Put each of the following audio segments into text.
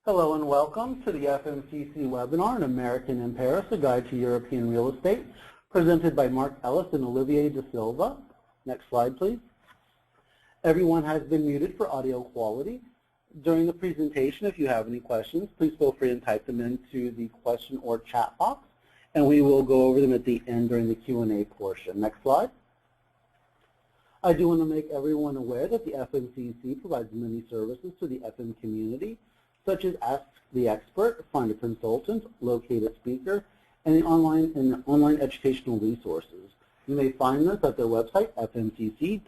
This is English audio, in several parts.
Hello and welcome to the FMCC webinar, An American in Paris, a Guide to European Real Estate, presented by Mark Ellis and Olivier de Silva. Next slide, please. Everyone has been muted for audio quality. During the presentation, if you have any questions, please feel free to type them into the question or chat box, and we will go over them at the end during the Q&A portion. Next slide. I do want to make everyone aware that the FMCC provides many services to the FM community, such as Ask the Expert, Find a Consultant, Locate a Speaker, and online educational resources. You may find this at their website, fmcc.ifma.org.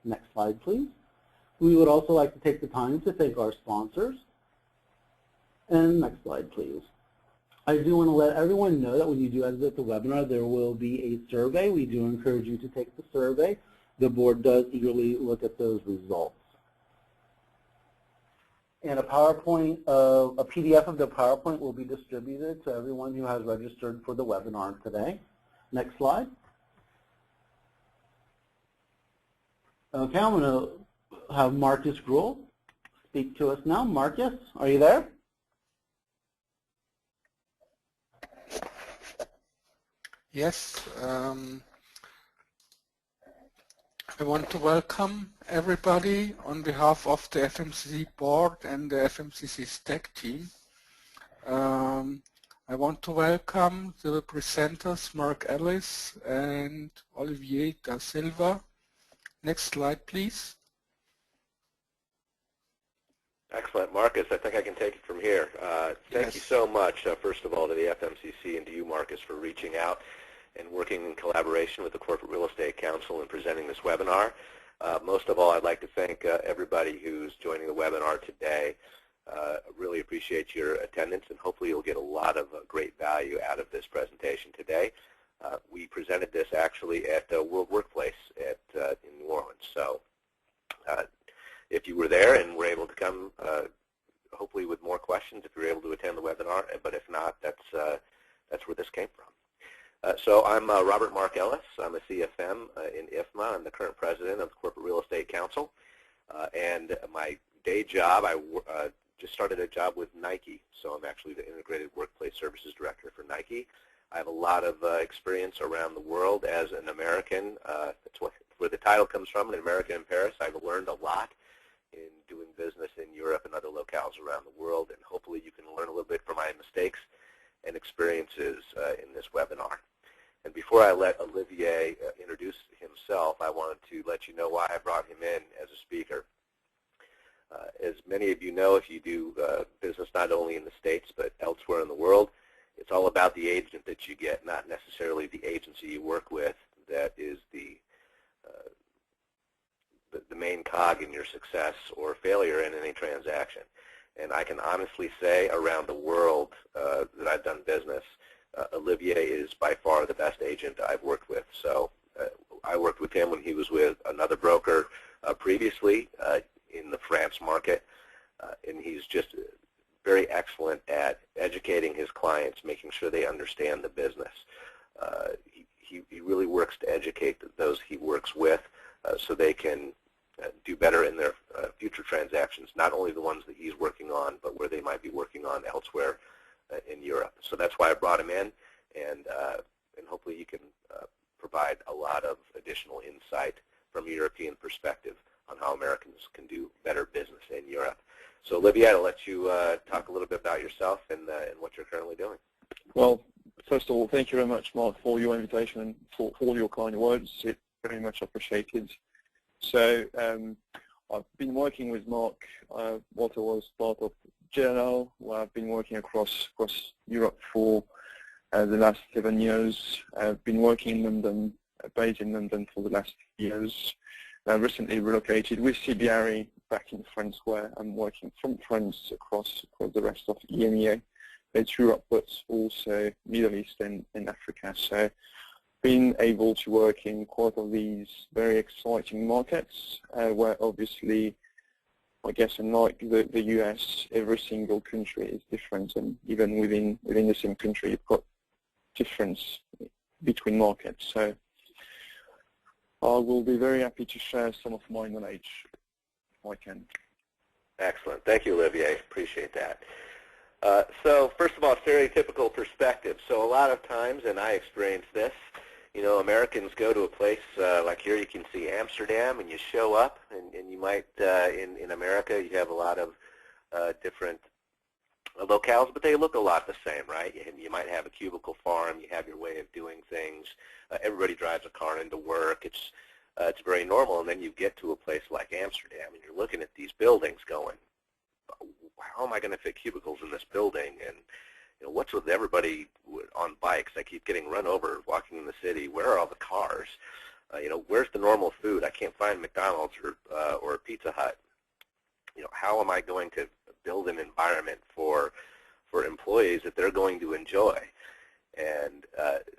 Next slide, please. We would also like to take the time to thank our sponsors. And next slide, please. I do want to let everyone know that when you do exit the webinar, there will be a survey. We do encourage you to take the survey. The board does eagerly look at those results. And a PDF of the PowerPoint will be distributed to everyone who has registered for the webinar today. Next slide. Okay, I'm going to have Marcus Gruhl speak to us now. Marcus, are you there? Yes. I want to welcome everybody on behalf of the FMCC board and the FMCC CREC team. I want to welcome the presenters Mark Ellis and Olivier da Silva. Next slide, please. Excellent. Marcus, I think I can take it from here. Thank you so much, first of all, to the FMCC and to you, Marcus, for reaching out and working in collaboration with the Corporate Real Estate Council and presenting this webinar. Most of all, I'd like to thank everybody who's joining the webinar today. Really appreciate your attendance, and hopefully you'll get a lot of great value out of this presentation today. We presented this actually at World Workplace in New Orleans. So if you were there and were able to come, hopefully with more questions, if you were able to attend the webinar, but if not, that's where this came from. So I'm Robert Mark Ellis. I'm a CFM in IFMA. I'm the current president of the Corporate Real Estate Council. And my day job, I just started a job with Nike. So I'm actually the Integrated Workplace Services Director for Nike. I have a lot of experience around the world as an American. That's where the title comes from, An American in Paris. I've learned a lot in doing business in Europe and other locales around the world. And hopefully you can learn a little bit from my mistakes and experiences in this webinar. And before I let Olivier introduce himself, I wanted to let you know why I brought him in as a speaker. As many of you know, if you do business not only in the States but elsewhere in the world, it's all about the agent that you get, not necessarily the agency you work with that is the main cog in your success or failure in any transaction. And I can honestly say around the world that I've done business, Olivier is by far the best agent I've worked with. So I worked with him when he was with another broker previously in the France market, and he's just very excellent at educating his clients, making sure they understand the business. He really works to educate those he works with so they can do better in their future transactions, not only the ones that he's working on, but where they might be working on elsewhere in Europe. So that's why I brought him in, and hopefully you can provide a lot of additional insight from a European perspective on how Americans can do better business in Europe. So Olivier, I'll let you talk a little bit about yourself and what you're currently doing. Well, first of all, thank you very much, Mark, for your invitation and for all your kind words. It's very much appreciated. So I've been working with Mark while I was part of JLL, where I've been working across Europe for the last 7 years. I've been working in London, based in London for the last years. I recently relocated with CBRE back in France, where I'm working from France across the rest of EMEA. It's Europe, but also Middle East and Africa. So being able to work in quite of these very exciting markets, where obviously, I guess unlike the US, every single country is different, and even within the same country, you've got difference between markets. So I will be very happy to share some of my knowledge if I can. Excellent. Thank you, Olivier. Appreciate that. So first of all, stereotypical perspective. So a lot of times, and I experience this, you know, Americans go to a place like here you can see Amsterdam, and you show up, and you might, in America, you have a lot of different locales, but they look a lot the same, right? You might have a cubicle farm, you have your way of doing things, everybody drives a car into work, it's very normal, and then you get to a place like Amsterdam, and you're looking at these buildings going, how am I going to fit cubicles in this building? And you know, what's with everybody on bikes? I keep getting run over walking in the city. Where are all the cars? You know, where's the normal food? I can't find McDonald's or Pizza Hut. You know, how am I going to build an environment for employees that they're going to enjoy? And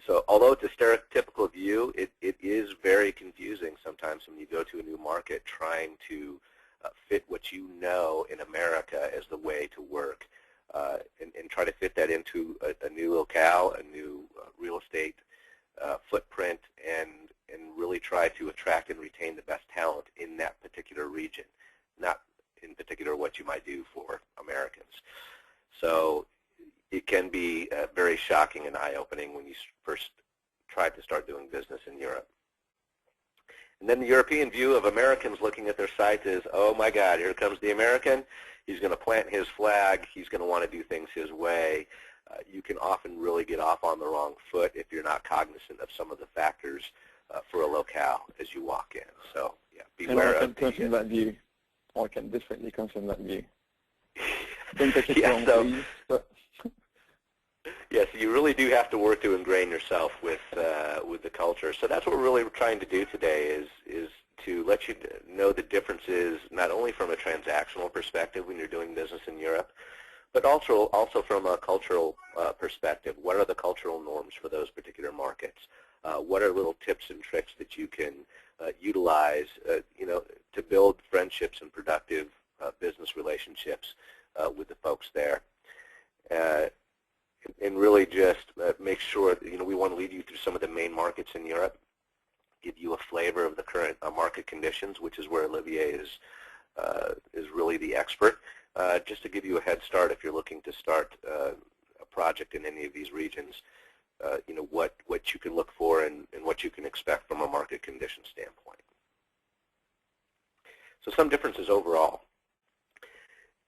so although it's a stereotypical view, it is very confusing sometimes when you go to a new market trying to fit what you know in America as the way to work, and try to fit that into a new locale, a new real estate footprint, and really try to attract and retain the best talent in that particular region, not in particular what you might do for Americans. So it can be very shocking and eye-opening when you first try to start doing business in Europe. And then the European view of Americans looking at their sites is, oh my God, here comes the American. He's going to plant his flag. He's going to want to do things his way. You can often really get off on the wrong foot if you're not cognizant of some of the factors for a locale as you walk in. So yeah, beware of that view. I can definitely confirm that view. Don't take it wrong, so, please. But yes, you really do have to work to ingrain yourself with the culture. So that's what we're really trying to do today is to let you know the differences, not only from a transactional perspective when you're doing business in Europe, but also from a cultural perspective. What are the cultural norms for those particular markets? What are little tips and tricks that you can utilize, you know, to build friendships and productive business relationships with the folks there? And really just make sure that, you know, we want to lead you through some of the main markets in Europe, give you a flavor of the current market conditions, which is where Olivier is really the expert, just to give you a head start if you're looking to start a project in any of these regions, you know, what you can look for and what you can expect from a market condition standpoint. So some differences overall.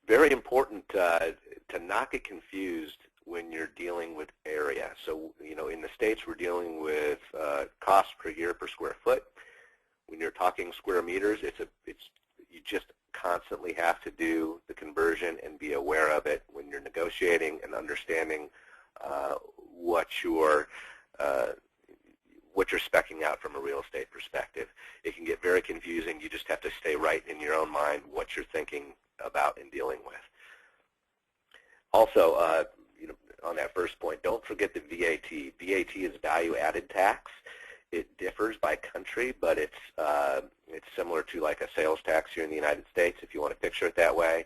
Very important to not get confused when you're dealing with area. So, you know, in the States we're dealing with cost per year per square foot. When you're talking square meters, you just constantly have to do the conversion and be aware of it when you're negotiating and understanding what you're speccing out from a real estate perspective. It can get very confusing. You just have to stay right in your own mind what you're thinking about and dealing with. Also, you know, on that first point, don't forget the VAT. VAT is value-added tax. It differs by country, but it's similar to like a sales tax here in the United States, if you want to picture it that way.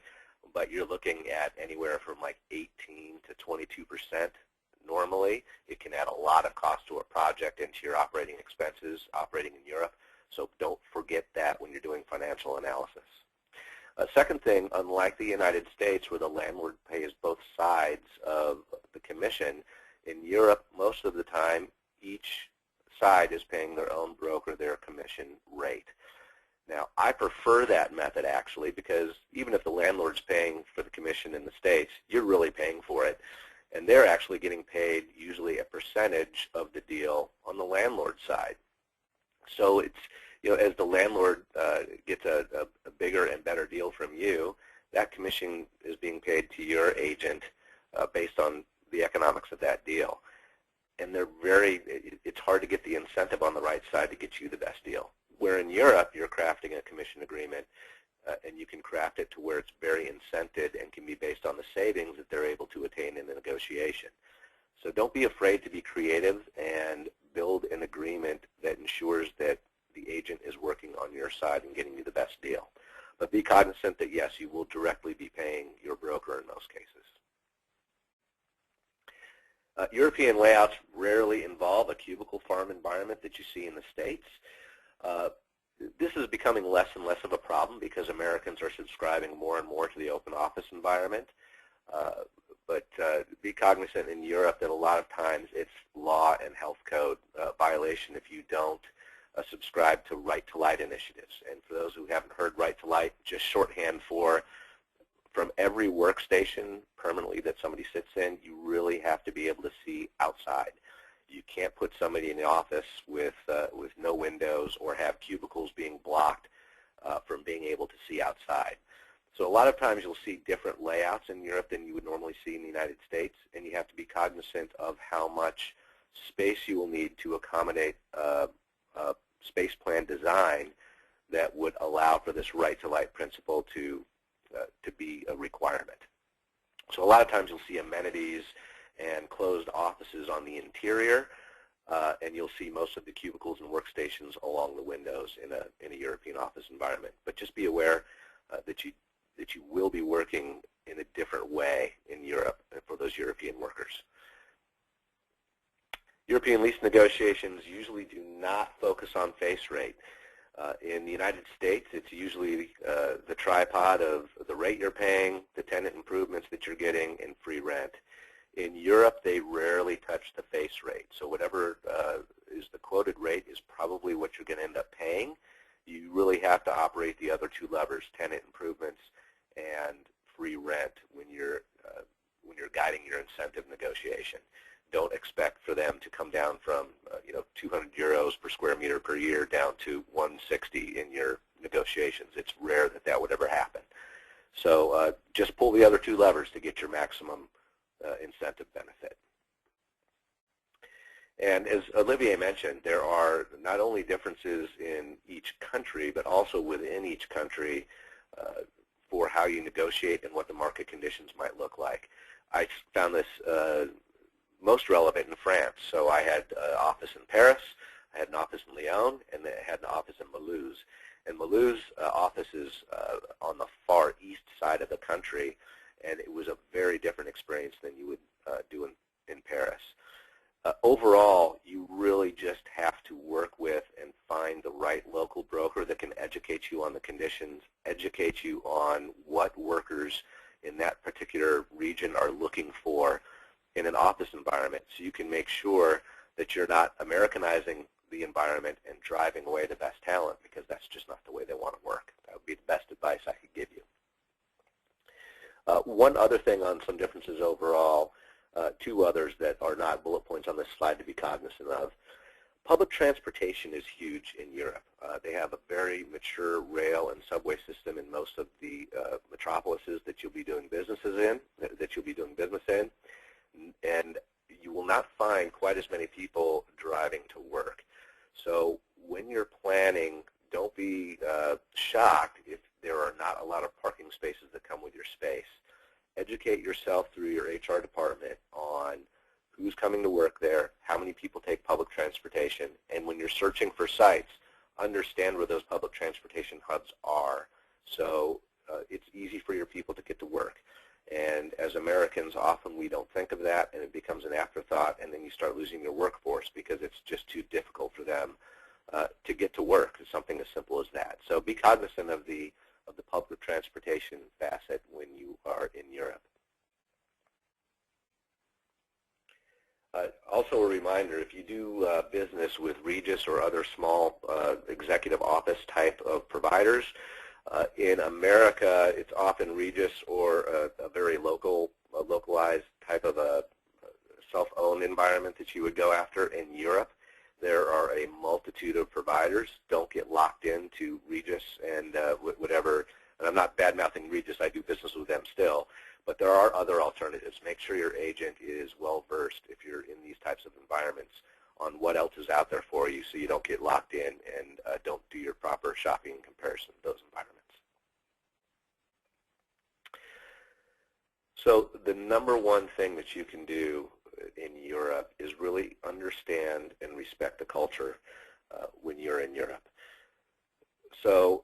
But you're looking at anywhere from like 18 to 22% normally. It can add a lot of cost to a project into your operating expenses operating in Europe. So don't forget that when you're doing financial analysis. Second thing, unlike the United States where the landlord pays both sides of the commission, in Europe most of the time each side is paying their own broker their commission rate. Now I prefer that method actually because even if the landlord's paying for the commission in the States, you're really paying for it. And they're actually getting paid usually a percentage of the deal on the landlord side. So it's, you know, as the landlord gets a bigger and better deal from you, that commission is being paid to your agent based on the economics of that deal. And it's hard to get the incentive on the right side to get you the best deal. Where in Europe, you're crafting a commission agreement and you can craft it to where it's very incented and can be based on the savings that they're able to attain in the negotiation. So don't be afraid to be creative and build an agreement that ensures that the agent is working on your side and getting you the best deal. But be cognizant that, yes, you will directly be paying your broker in most cases. European layouts rarely involve a cubicle farm environment that you see in the States. this is becoming less and less of a problem because Americans are subscribing more and more to the open office environment. But be cognizant in Europe that a lot of times it's law and health code violation if you don't subscribe to right-to-light initiatives. And for those who haven't heard right-to-light, just shorthand for from every workstation permanently that somebody sits in, you really have to be able to see outside. You can't put somebody in the office with no windows or have cubicles being blocked from being able to see outside. So a lot of times you'll see different layouts in Europe than you would normally see in the United States, and you have to be cognizant of how much space you will need to accommodate a space plan design that would allow for this right-to-light principle to be a requirement. So a lot of times you'll see amenities and closed offices on the interior, and you'll see most of the cubicles and workstations along the windows in a European office environment. But just be aware that you will be working in a different way in Europe for those European workers. European lease negotiations usually do not focus on face rate. In the United States, it's usually the tripod of the rate you're paying, the tenant improvements that you're getting, and free rent. In Europe, they rarely touch the face rate. So whatever is the quoted rate is probably what you're going to end up paying. You really have to operate the other two levers, tenant improvements and free rent, when you're guiding your incentive negotiation. Don't expect for them to come down from 200 euros per square meter per year down to 160 in your negotiations. It's rare that that would ever happen. So just pull the other two levers to get your maximum incentive benefit. And as Olivier mentioned, there are not only differences in each country, but also within each country for how you negotiate and what the market conditions might look like. I found this most relevant in France. So I had an office in Paris, I had an office in Lyon, and then I had an office in Mulhouse. And Mulhouse office is on the far east side of the country, and it was a very different experience than you would do in Paris. Overall, you really just have to work with and find the right local broker that can educate you on the conditions, educate you on what workers in that particular region are looking for in an office environment, so you can make sure that you're not Americanizing the environment and driving away the best talent, because that's just not the way they want to work. That would be the best advice I could give you. One other thing on some differences overall, two others that are not bullet points on this slide to be cognizant of. Public transportation is huge in Europe. They have a very mature rail and subway system in most of the metropolises that you'll be doing business in, and you will not find quite as many people driving to work. So when you're planning, don't be shocked if there are not a lot of parking spaces that come with your space. Educate yourself through your HR department on who's coming to work there, how many people take public transportation, and when you're searching for sites, understand where those public transportation hubs are, so it's easy for your people to get to work. And as Americans, often we don't think of that, and it becomes an afterthought, and then you start losing your workforce because it's just too difficult for them to get to work. It's something as simple as that. So be cognizant of the public transportation facet when you are in Europe. Also a reminder, if you do business with Regis or other small executive office type of providers, in America it's often Regis or a very localized type of a self-owned environment that you would go after. In Europe, there are a multitude of providers. Don't get locked into Regis and whatever. And I'm not bad-mouthing Regis. I do business with them still. But there are other alternatives. Make sure your agent is well-versed if you're in these types of environments on what else is out there for you, so you don't get locked in and don't do your proper shopping and comparison of those environments. So the number one thing that you can do in Europe is really understand and respect the culture when you're in Europe. So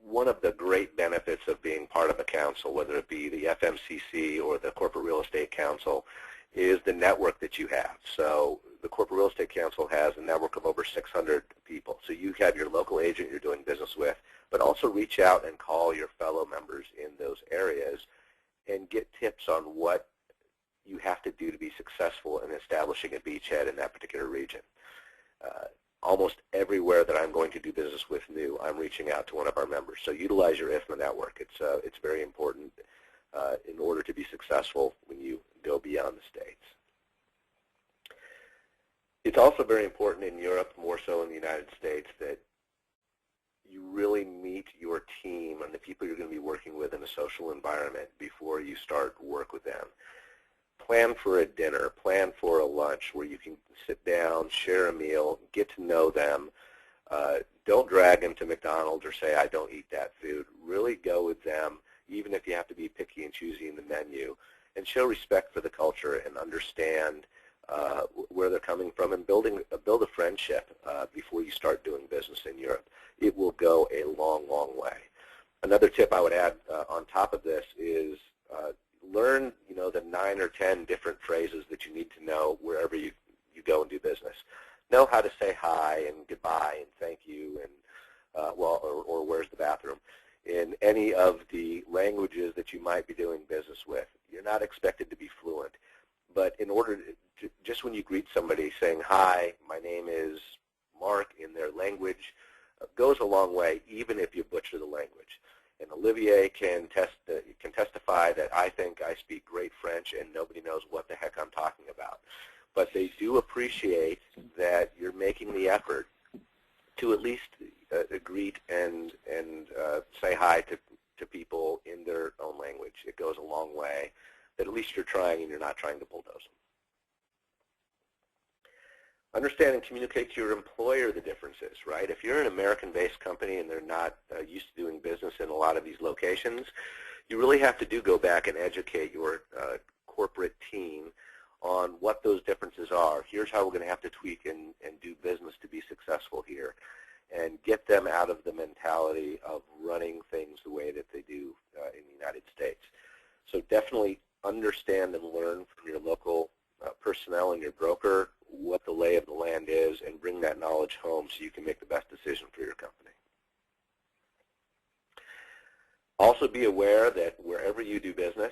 one of the great benefits of being part of a council, whether it be the FMCC or the Corporate Real Estate Council, is the network that you have. So the Corporate Real Estate Council has a network of over 600 people. So you have your local agent you're doing business with, but also reach out and call your fellow members in those areas and get tips on what you have to do to be successful in establishing a beachhead in that particular region. Almost everywhere that I'm going to do business with new, I'm reaching out to one of our members. So utilize your IFMA network. It's very important in order to be successful when you go beyond the States. It's also very important in Europe, more so in the United States, that you really meet your team and the people you're going to be working with in a social environment before you start work with them. Plan for a dinner, plan for a lunch where you can sit down, share a meal, get to know them. Don't drag them to McDonald's or say, I don't eat that food. Really go with them, even if you have to be picky and choosy in the menu, and show respect for the culture and understand where they're coming from, and build a friendship before you start doing business in Europe. It will go a long, long way. Another tip I would add on top of this is learn, the 9 or 10 different phrases that you need to know wherever you go and do business. Know how to say hi and goodbye and thank you and or where's the bathroom in any of the languages that you might be doing business with. You're not expected to be fluent, but in order to just when you greet somebody, saying hi, my name is Mark in their language goes a long way, even if you butcher the language. And Olivier can testify that I think I speak great French and nobody knows what the heck I'm talking about. But they do appreciate that you're making the effort to at least greet and say hi to people in their own language. It goes a long way that at least you're trying and you're not trying to bulldoze them. Understand and communicate to your employer the differences, right? If you're an American-based company and they're not used to doing business in a lot of these locations, you really have to go back and educate your corporate team on what those differences are. Here's how we're going to have to tweak and do business to be successful here, and get them out of the mentality of running things the way that they do in the United States. So definitely understand and learn from your local personnel and your broker what the lay of the land is, and bring that knowledge home so you can make the best decision for your company. Also be aware that wherever you do business,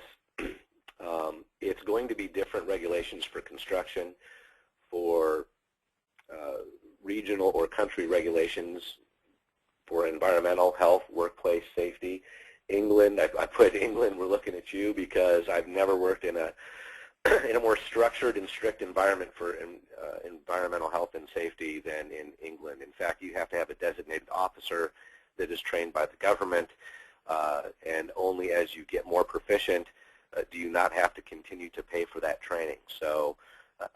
it's going to be different regulations for construction, for regional or country regulations, for environmental, health, workplace safety. England, I put England, we're looking at you, because I've never worked in a more structured and strict environment for environmental health and safety than in England. In fact, you have to have a designated officer that is trained by the government, and only as you get more proficient do you not have to continue to pay for that training. So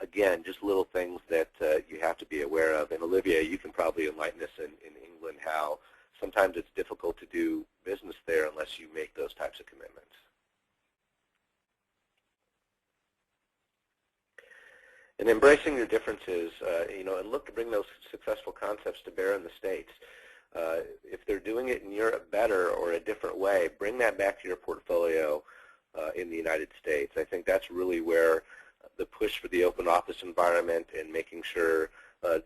again, just little things that you have to be aware of. And Olivier, you can probably enlighten us in England how sometimes it's difficult to do business there unless you make those types of commitments. And embracing your differences, and look to bring those successful concepts to bear in the States. If they're doing it in Europe better or a different way, bring that back to your portfolio in the United States. I think that's really where the push for the open office environment and making sure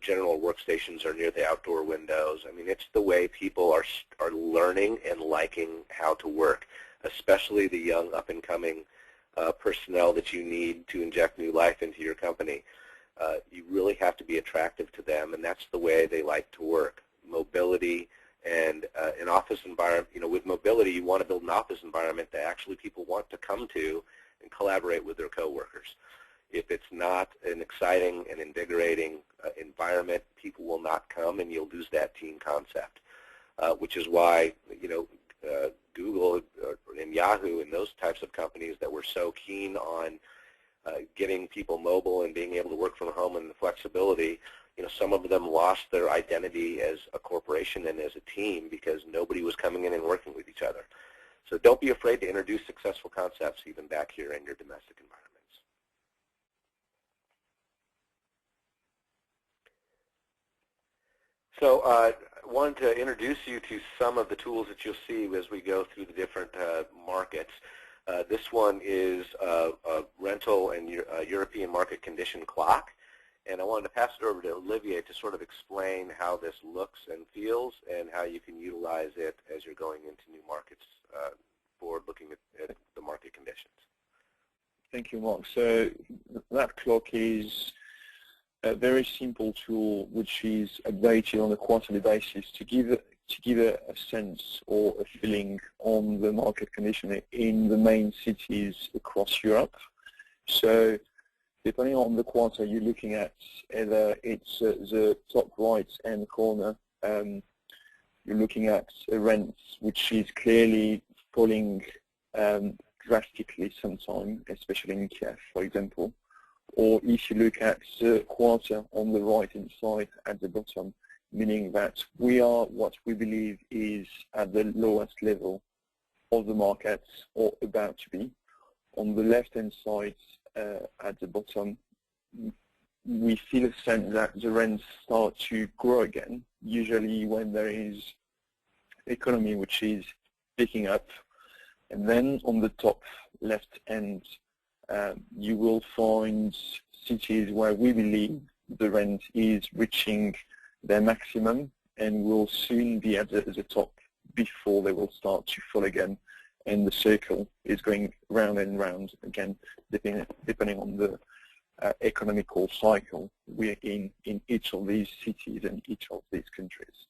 general workstations are near the outdoor windows. I mean, it's the way people are learning and liking how to work, especially the young up-and-coming personnel that you need to inject new life into your company. You really have to be attractive to them, and that's the way they like to work. Mobility and an office environment, with mobility, you want to build an office environment that actually people want to come to and collaborate with their coworkers. If it's not an exciting and invigorating environment, people will not come, and you'll lose that team concept, which is why, Google and Yahoo and those types of companies that were so keen on getting people mobile and being able to work from home and the flexibility, some of them lost their identity as a corporation and as a team because nobody was coming in and working with each other. So don't be afraid to introduce successful concepts even back here in your domestic environments. So I wanted to introduce you to some of the tools that you'll see as we go through the different markets. This one is a rental and European market condition clock. And I wanted to pass it over to Olivier to sort of explain how this looks and feels and how you can utilize it as you're going into new markets forward looking at the market conditions. Thank you, Mark. So that clock is a very simple tool which is updated on a quarterly basis to give a sense or a feeling on the market condition in the main cities across Europe. So depending on the quarter you're looking at, either it's the top right hand corner, you're looking at a rent which is clearly falling drastically sometime, especially in Kiev, for example. Or if you look at the quarter on the right-hand side at the bottom, meaning that we are what we believe is at the lowest level of the market or about to be. On the left-hand side at the bottom, we feel a sense that the rents start to grow again, usually when there is economy which is picking up. And then on the top left end, you will find cities where we believe the rent is reaching their maximum and will soon be at the top before they will start to fall again. And the circle is going round and round again, depending on the economical cycle we're in each of these cities and each of these countries.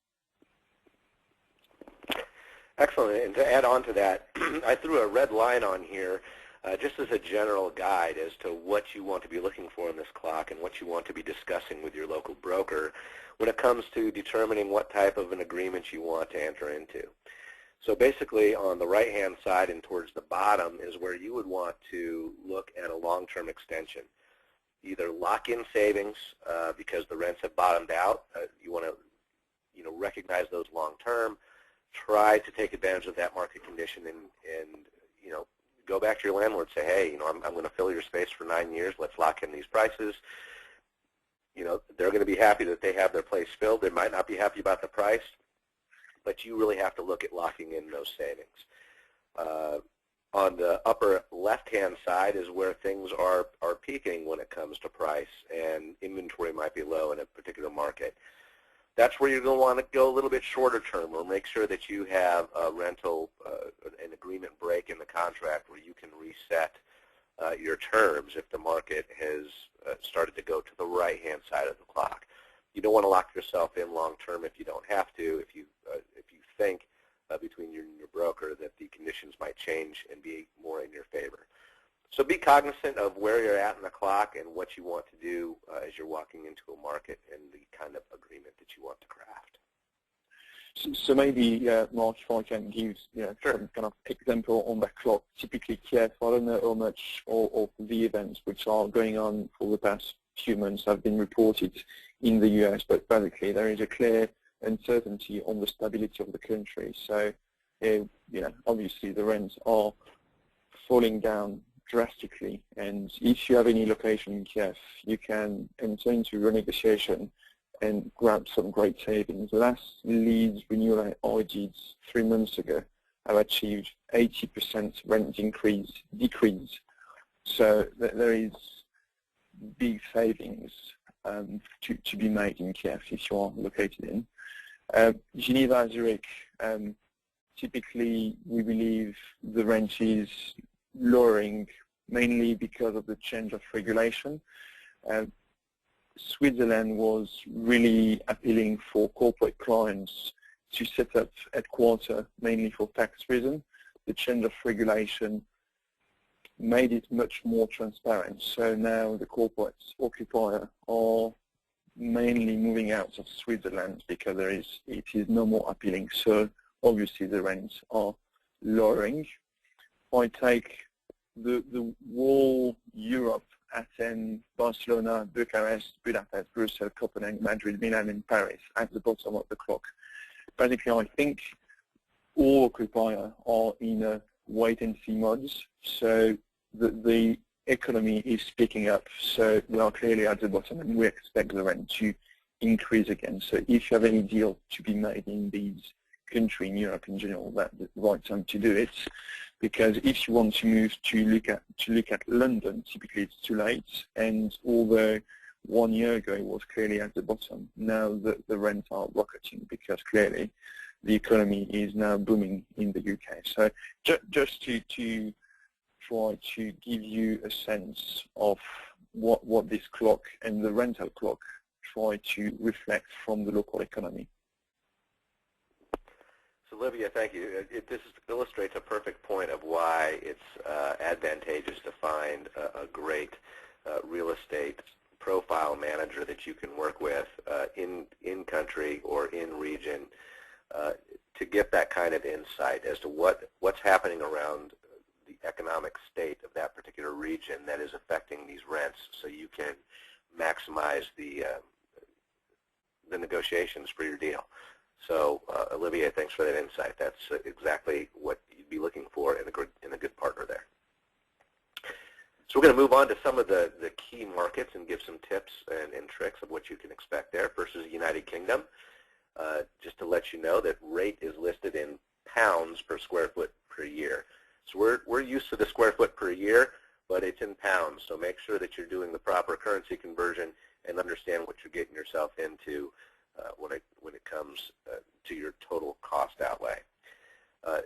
Excellent. And to add on to that, I threw a red line on here just as a general guide as to what you want to be looking for in this clock and what you want to be discussing with your local broker when it comes to determining what type of an agreement you want to enter into. So basically on the right-hand side and towards the bottom is where you would want to look at a long-term extension. Either lock in savings because the rents have bottomed out. You want to recognize those long-term. Try to take advantage of that market condition and go back to your landlord and say, hey, I'm going to fill your space for 9 years. Let's lock in these prices. They're going to be happy that they have their place filled. They might not be happy about the price, but you really have to look at locking in those savings. On the upper left-hand side is where things are peaking when it comes to price, and inventory might be low in a particular market. That's where you're going to want to go a little bit shorter term, or make sure that you have a rental, an agreement break in the contract where you can reset your terms if the market has started to go to the right-hand side of the clock. You don't want to lock yourself in long-term if you don't have to. If you think between you and your broker that the conditions might change and be more in your favor. So be cognizant of where you're at in the clock and what you want to do as you're walking into a market and the kind of agreement that you want to craft. So maybe, Mark, if I can give some kind of example on that clock. Typically, Kiev, I don't know how much of the events which are going on for the past few months have been reported in the US, but basically there is a clear uncertainty on the stability of the country. So, obviously the rents are falling down drastically, and if you have any location in Kiev, you can enter into renegotiation and grab some great savings. The last lease renewal I did 3 months ago, I've achieved 80% rent decrease. So there is big savings to be made in Kiev if you are located in. Geneva, Zurich, typically we believe the rent is lowering mainly because of the change of regulation. Switzerland was really appealing for corporate clients to set up headquarters mainly for tax reasons. The change of regulation made it much more transparent. So now the corporate occupiers are mainly moving out of Switzerland because it is no more appealing. So obviously the rents are lowering. I take the whole Europe, Athens, Barcelona, Bucharest, Budapest, Brussels, Copenhagen, Madrid, Milan, and Paris at the bottom of the clock. Basically, I think all occupiers are in a wait-and-see mode. So the economy is picking up. So we are clearly at the bottom, and we expect the rent to increase again. So if you have any deal to be made in these countries in Europe in general, that's the right time to do it. Because if you want to move to look at London, typically it's too late. And although 1 year ago it was clearly at the bottom. Now the rents are rocketing because clearly the economy is now booming in the UK. So just to try to give you a sense of what this clock and the rental clock try to reflect from the local economy. So Olivia, thank you. This illustrates a perfect point of why it's advantageous to find a great real estate profile manager that you can work with in country or in region to get that kind of insight as to what's happening around the economic state of that particular region that is affecting these rents, so you can maximize the negotiations for your deal. So Olivier, thanks for that insight. That's exactly what you'd be looking for in a good partner there. So we're going to move on to some of the key markets and give some tips and tricks of what you can expect there. First is the United Kingdom. Just to let you know that rate is listed in pounds per square foot per year. So we're used to the square foot per year, but it's in pounds. So make sure that you're doing the proper currency conversion and understand what you're getting yourself into when it comes to your total cost outlay.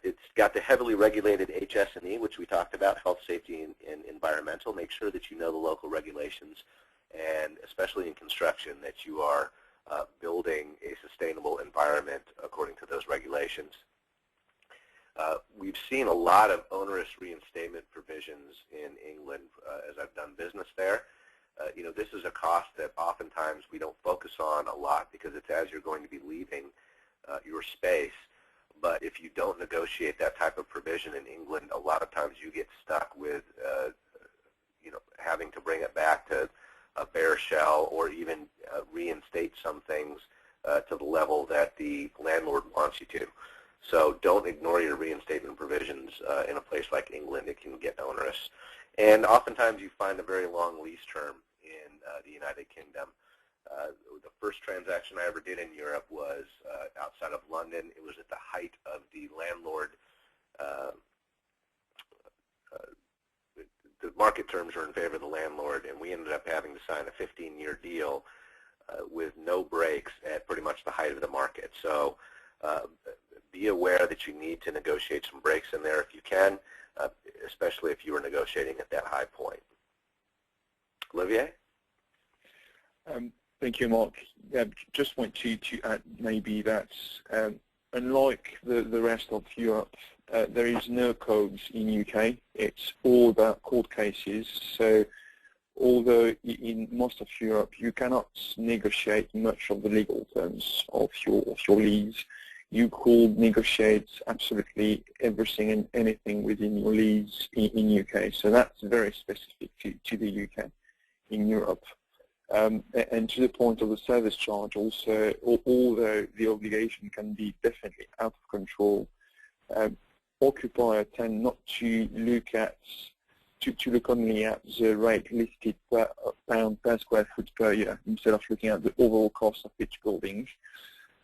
It's got the heavily regulated HS&E, which we talked about, health, safety, and environmental. Make sure that you know the local regulations, and especially in construction, that you are building a sustainable environment according to those regulations. We've seen a lot of onerous reinstatement provisions in England as I've done business there. You know, this is a cost that oftentimes we don't focus on a lot because it's as you're going to be leaving your space. But if you don't negotiate that type of provision in England, a lot of times you get stuck with, you know, having to bring it back to a bare shell or even reinstate some things to the level that the landlord wants you to. So don't ignore your reinstatement provisions in a place like England. It can get onerous. And oftentimes you find a very long lease term in the United Kingdom. The first transaction I ever did in Europe was outside of London. It was at the height of the landlord, the market terms were in favor of the landlord, and we ended up having to sign a 15-year deal with no breaks at pretty much the height of the market. So be aware that you need to negotiate some breaks in there if you can, especially if you were negotiating at that high point. Olivier? Thank you, Mark. Yeah, just want to add maybe that unlike the rest of Europe, there is no codes in UK. It's all about court cases. So although in most of Europe you cannot negotiate much of the legal terms of your lease, you could negotiate absolutely everything and anything within your lease in UK. So that's very specific to the UK in Europe. And to the point of the service charge also, although the obligation can be definitely out of control, occupiers tend not to look at, to look only at the rate listed per pound per square foot per year instead of looking at the overall cost of each building.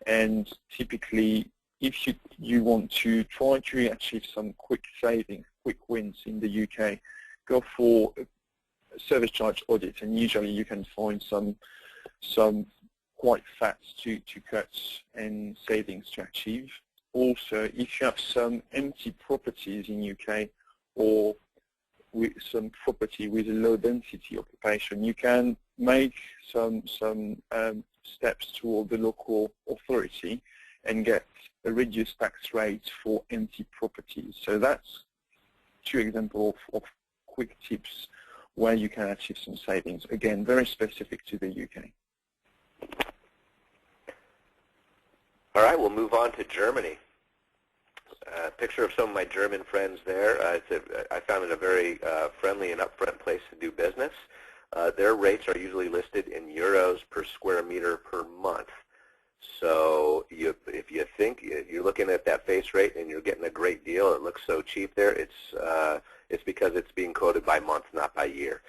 And typically, if you want to try to achieve some quick savings, quick wins in the UK, go for service charge audit, and usually you can find some quite fast to cut and savings to achieve. Also, if you have some empty properties in UK or with some property with a low density occupation, you can make some steps toward the local authority and get a reduced tax rate for empty properties. So that's two examples of quick tips where you can achieve some savings. Again, very specific to the UK. All right, we'll move on to Germany. Picture of some of my German friends there. I found it a very friendly and upfront place to do business. Their rates are usually listed in euros per square meter per month. So if you think you're looking at that face rate and you're getting a great deal, it looks so cheap there, it's because it's being quoted by month, not by year.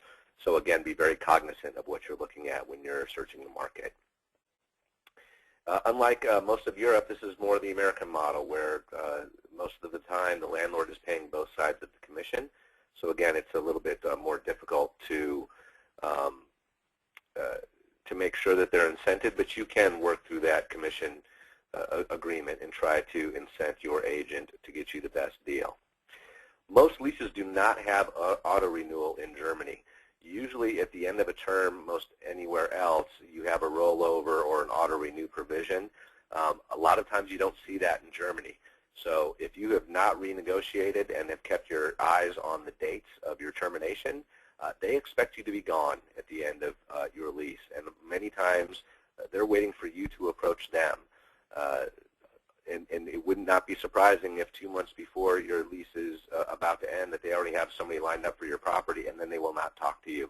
So again, be very cognizant of what you're looking at when you're searching the market. Unlike most of Europe, this is more the American model where most of the time the landlord is paying both sides of the commission. So again, it's a little bit more difficult to to make sure that they're incented, but you can work through that commission agreement and try to incent your agent to get you the best deal. Most leases do not have auto renewal in Germany. Usually at the end of a term, most anywhere else, you have a rollover or an auto renew provision. A lot of times you don't see that in Germany. So if you have not renegotiated and have kept your eyes on the dates of your termination, they expect you to be gone at the end of your lease. And many times they're waiting for you to approach them. And it would not be surprising if 2 months before your lease is about to end that they already have somebody lined up for your property, and then they will not talk to you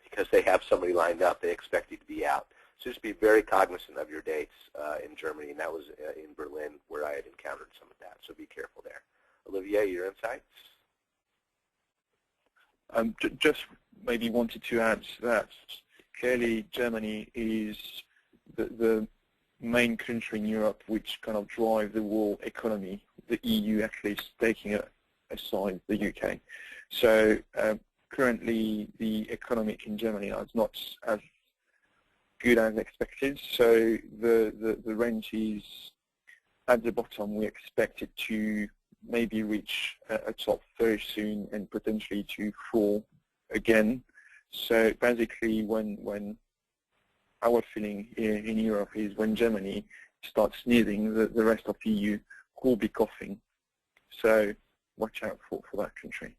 because they have somebody lined up. They expect you to be out. So just be very cognizant of your dates in Germany, and that was in Berlin where I had encountered some of that. So be careful there. Olivier, your insights? Just maybe wanted to add that clearly Germany is the main country in Europe which kind of drive the whole economy, the EU actually is taking aside the UK. So currently the economic in Germany is not as good as expected, so the range is at the bottom. We expect it to maybe reach a top very soon and potentially to fall again. So basically when our feeling in Europe is when Germany starts sneezing, the rest of the EU will be coughing. So watch out for that country.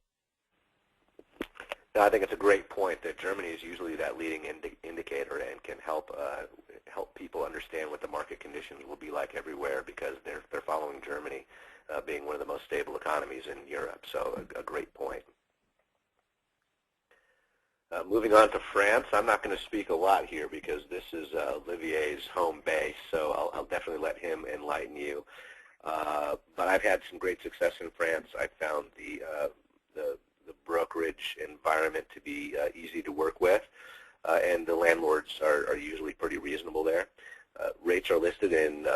No, I think it's a great point that Germany is usually that leading indicator and can help people understand what the market conditions will be like everywhere because they're following Germany being one of the most stable economies in Europe. So a great point. Moving on to France, I'm not going to speak a lot here because this is Olivier's home base, so I'll definitely let him enlighten you. But I've had some great success in France. I found the brokerage environment to be easy to work with, and the landlords are usually pretty reasonable there. Rates are listed in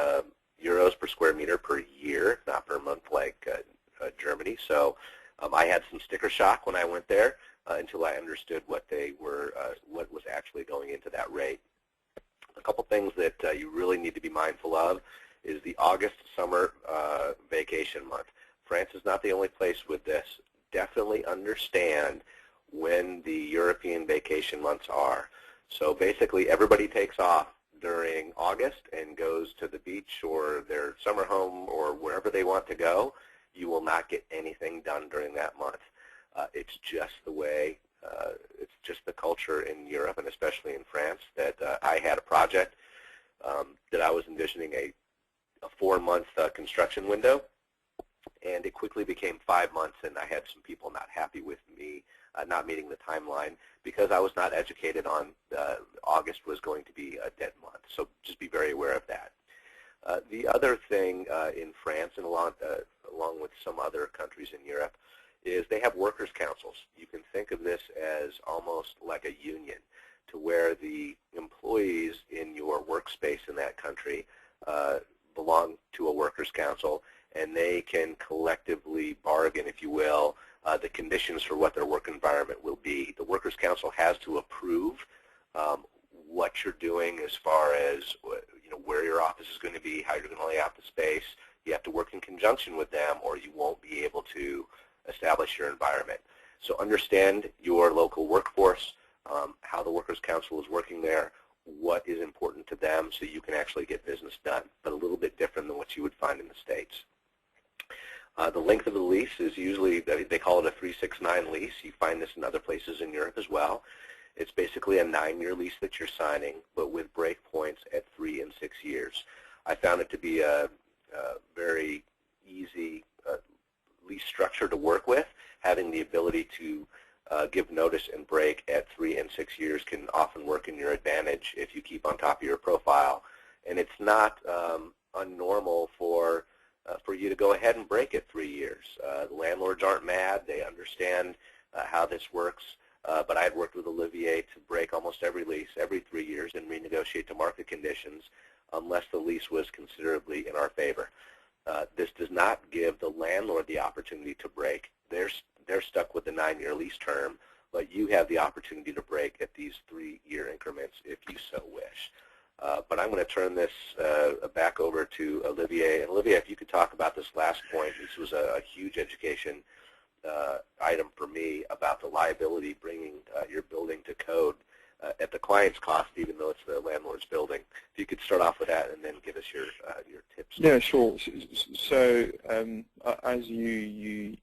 euros per square meter per year, not per month like Germany. So I had some sticker shock when I went there. Until I understood what they were, what was actually going into that rate. A couple things that you really need to be mindful of is the August summer vacation month. France is not the only place with this. Definitely understand when the European vacation months are. So basically everybody takes off during August and goes to the beach or their summer home or wherever they want to go. You will not get anything done during that month. It's just the way, it's just the culture in Europe and especially in France that I had a project that I was envisioning a 4-month construction window, and it quickly became 5 months, and I had some people not happy with me not meeting the timeline because I was not educated on August was going to be a dead month. So just be very aware of that. The other thing in France and along with some other countries in Europe is they have workers' councils. You can think of this as almost like a union to where the employees in your workspace in that country belong to a workers' council, and they can collectively bargain, if you will, the conditions for what their work environment will be. The workers' council has to approve what you're doing as far as where your office is going to be, how you're going to lay out the space. You have to work in conjunction with them or you won't be able to establish your environment. So understand your local workforce, how the Workers' Council is working there, what is important to them so you can actually get business done, but a little bit different than what you would find in the States. The length of the lease is usually, they call it a 369 lease. You find this in other places in Europe as well. It's basically a 9-year lease that you're signing, but with break points at 3 and 6 years. I found it to be a very easy lease structure to work with. Having the ability to give notice and break at 3 and 6 years can often work in your advantage if you keep on top of your profile. And it's not unnormal for you to go ahead and break at 3 years. The landlords aren't mad. They understand how this works. But I had worked with Olivier to break almost every lease every 3 years and renegotiate to market conditions unless the lease was considerably in our favor. This does not give the landlord the opportunity to break. They're stuck with the 9-year lease term but you have the opportunity to break at these 3-year increments if you so wish. But I'm going to turn this back over to Olivier. And Olivier, if you could talk about this last point. This was a huge education item for me about the liability bringing your building to code at the client's cost, even though it's the landlord's building. If you could start off with that and then give us your tips. Yeah, sure. So as you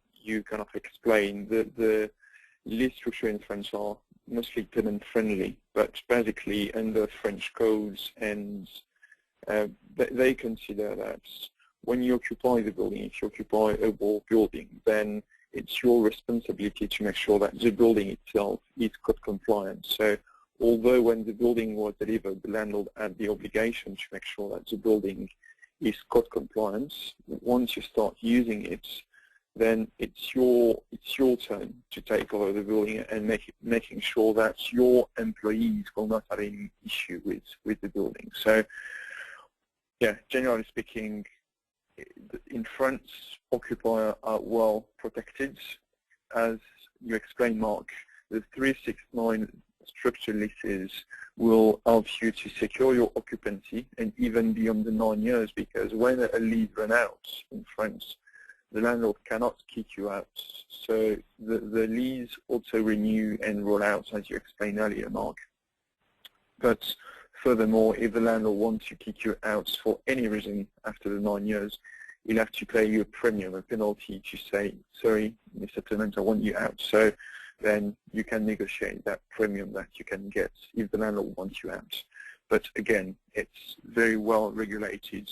kind of explained, the lease structure in France are mostly tenant-friendly, but basically under French codes, and they consider that when you occupy the building, if you occupy a wall building, then it's your responsibility to make sure that the building itself is code compliant. So although when the building was delivered, the landlord had the obligation to make sure that the building is code compliant, once you start using it, then it's your turn to take over the building and making sure that your employees will not have any issue with the building. So, yeah, generally speaking, in France, occupiers are well protected. As you explained, Mark, the 369 structure leases will help you to secure your occupancy and even beyond the 9 years, because when a lease runs out in France, the landlord cannot kick you out. So the lease also renew and roll out, as you explained earlier, Mark. But furthermore, if the landlord wants to kick you out for any reason after the 9 years, he'll have to pay you a premium, a penalty, to say, sorry, Mr. Tenant, I want you out. So then you can negotiate that premium that you can get if the landlord wants you out. But again, it's very well regulated,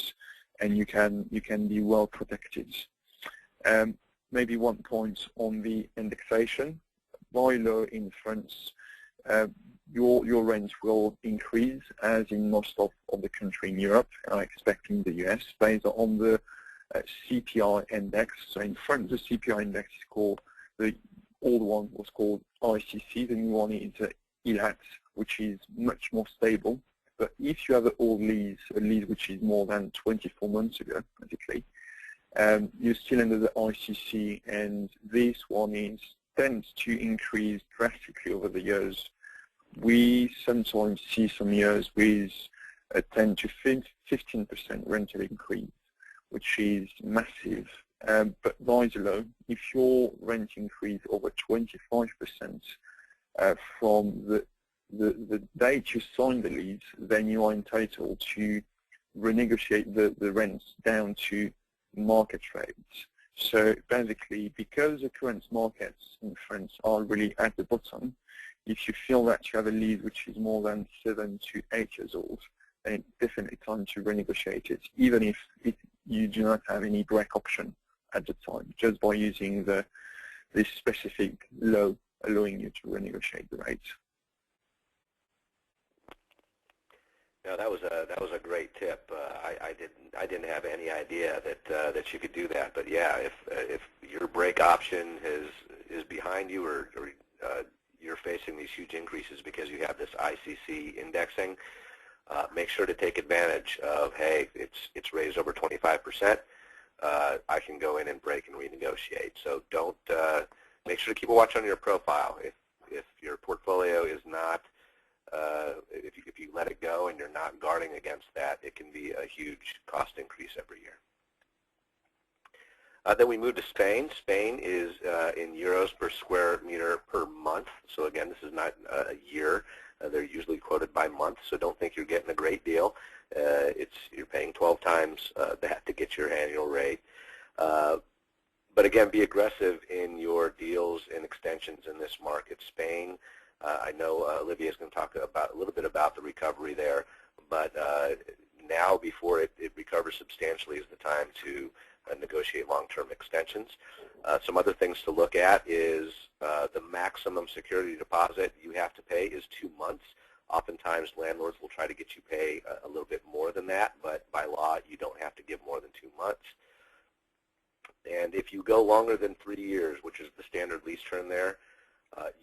and you can be well protected. Maybe one point on the indexation. By law in France, your rent will increase, as in most of the country in Europe, and I expect in the US, based on the CPI index. So in France, the CPI index is called, the old one was called ICC, the new one is ILAT, which is much more stable. But if you have an old lease, a lease which is more than 24 months ago, basically, you're still under the ICC, and this one tends to increase drastically over the years. We sometimes see some years with a 10 to 15% rental increase, which is massive. But by the law, if your rent increase over 25% from the date you sign the lease, then you are entitled to renegotiate the rents down to market rates. So basically, because the current markets in France are really at the bottom, if you feel that you have a lease which is more than 7 to 8 years old, then it's definitely time to renegotiate it, even if you do not have any break option at the time, just by using this specific law allowing you to renegotiate the rates. No, that was a great tip. I didn't have any idea that you could do that. But yeah, if your break option is behind you, or you're facing these huge increases because you have this ICC indexing, make sure to take advantage of, hey, it's raised over 25%. I can go in and break and renegotiate. So don't make sure to keep a watch on your profile. If your portfolio is not if you let it go and you're not guarding against that, it can be a huge cost increase every year. Then we move to Spain. Spain is in euros per square meter per month. So again, this is not a year. They're usually quoted by month, so don't think you're getting a great deal. You're paying 12 times that to get your annual rate. But again, be aggressive in your deals and extensions in this market. Spain, I know Olivier is going to talk a little bit about the recovery there, but now before it recovers substantially is the time to negotiate long-term extensions. Some other things to look at is the maximum security deposit you have to pay is 2 months. Oftentimes landlords will try to get you pay a little bit more than that, but by law you don't have to give more than 2 months. And if you go longer than 3 years, which is the standard lease term there,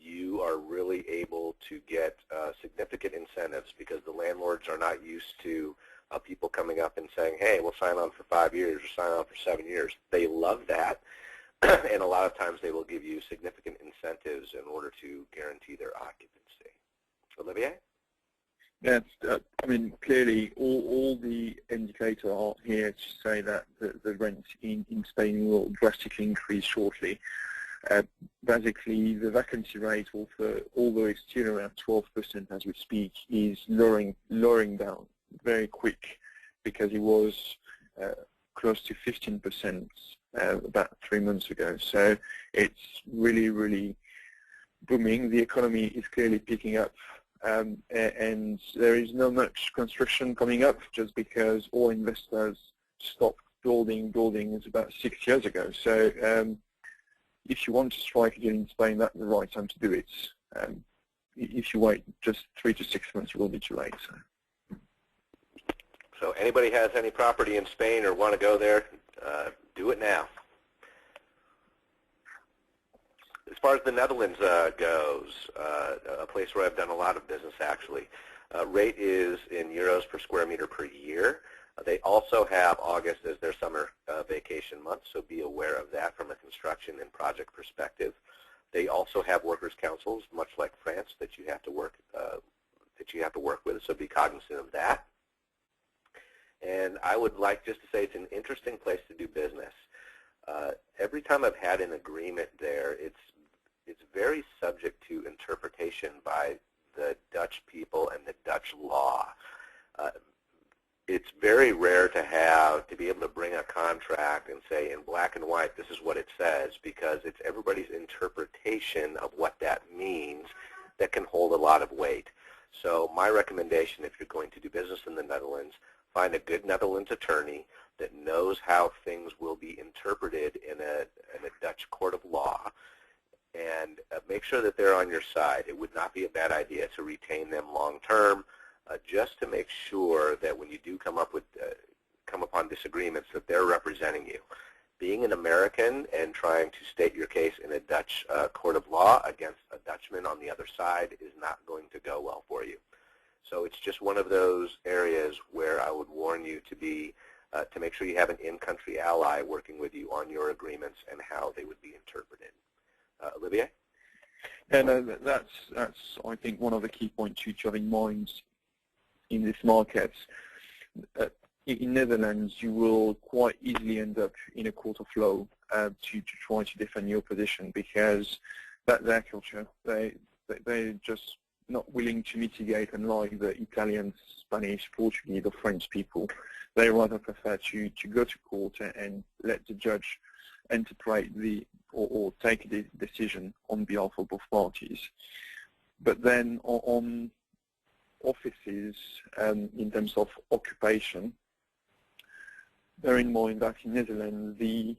you are really able to get significant incentives, because the landlords are not used to people coming up and saying, hey, we'll sign on for 5 years or sign on for 7 years. They love that, and a lot of times they will give you significant incentives in order to guarantee their occupancy. Olivier? Yes, I mean, clearly all the indicators are here to say that the rent in Spain will drastically increase shortly. Basically, the vacancy rate, although it's still around 12% as we speak, is lowering down very quick, because it was close to 15% about 3 months ago. So it's really, really booming. The economy is clearly picking up. And there is not much construction coming up, just because all investors stopped building buildings about 6 years ago. So if you want to strike again in Spain, that's the right time to do it. If you wait just 3 to 6 months, it will be too late. So anybody has any property in Spain or want to go there, do it now. As far as the Netherlands goes, a place where I've done a lot of business actually, rate is in euros per square meter per year. They also have August as their summer vacation month, so be aware of that from a construction and project perspective. They also have workers' councils, much like France, that you have to work with, so be cognizant of that. And I would like just to say it's an interesting place to do business. Every time I've had an agreement there, it's very subject to interpretation by the Dutch people and the Dutch law. It's very rare to be able to bring a contract and say in black and white, this is what it says, because it's everybody's interpretation of what that means that can hold a lot of weight. So my recommendation, if you're going to do business in the Netherlands, find a good Netherlands attorney that knows how things will be interpreted in a Dutch court of law, and make sure that they're on your side. It would not be a bad idea to retain them long term, just to make sure that when you do come upon disagreements, that they're representing you. Being an American and trying to state your case in a Dutch court of law against a Dutchman on the other side is not going to go well for you. So it's just one of those areas where I would warn you to make sure you have an in-country ally working with you on your agreements and how they would be interpreted. Olivier? Yeah, no, that's I think one of the key points to have in mind in this market. In Netherlands, you will quite easily end up in a court of law to try to defend your position, because that's their culture. They're just not willing to mitigate, unlike the Italians, Spanish, Portuguese, or French people. They rather prefer to go to court and let the judge interpret or take the decision on behalf of both parties. But then on offices, in terms of occupation, bear in mind that in Netherlands, the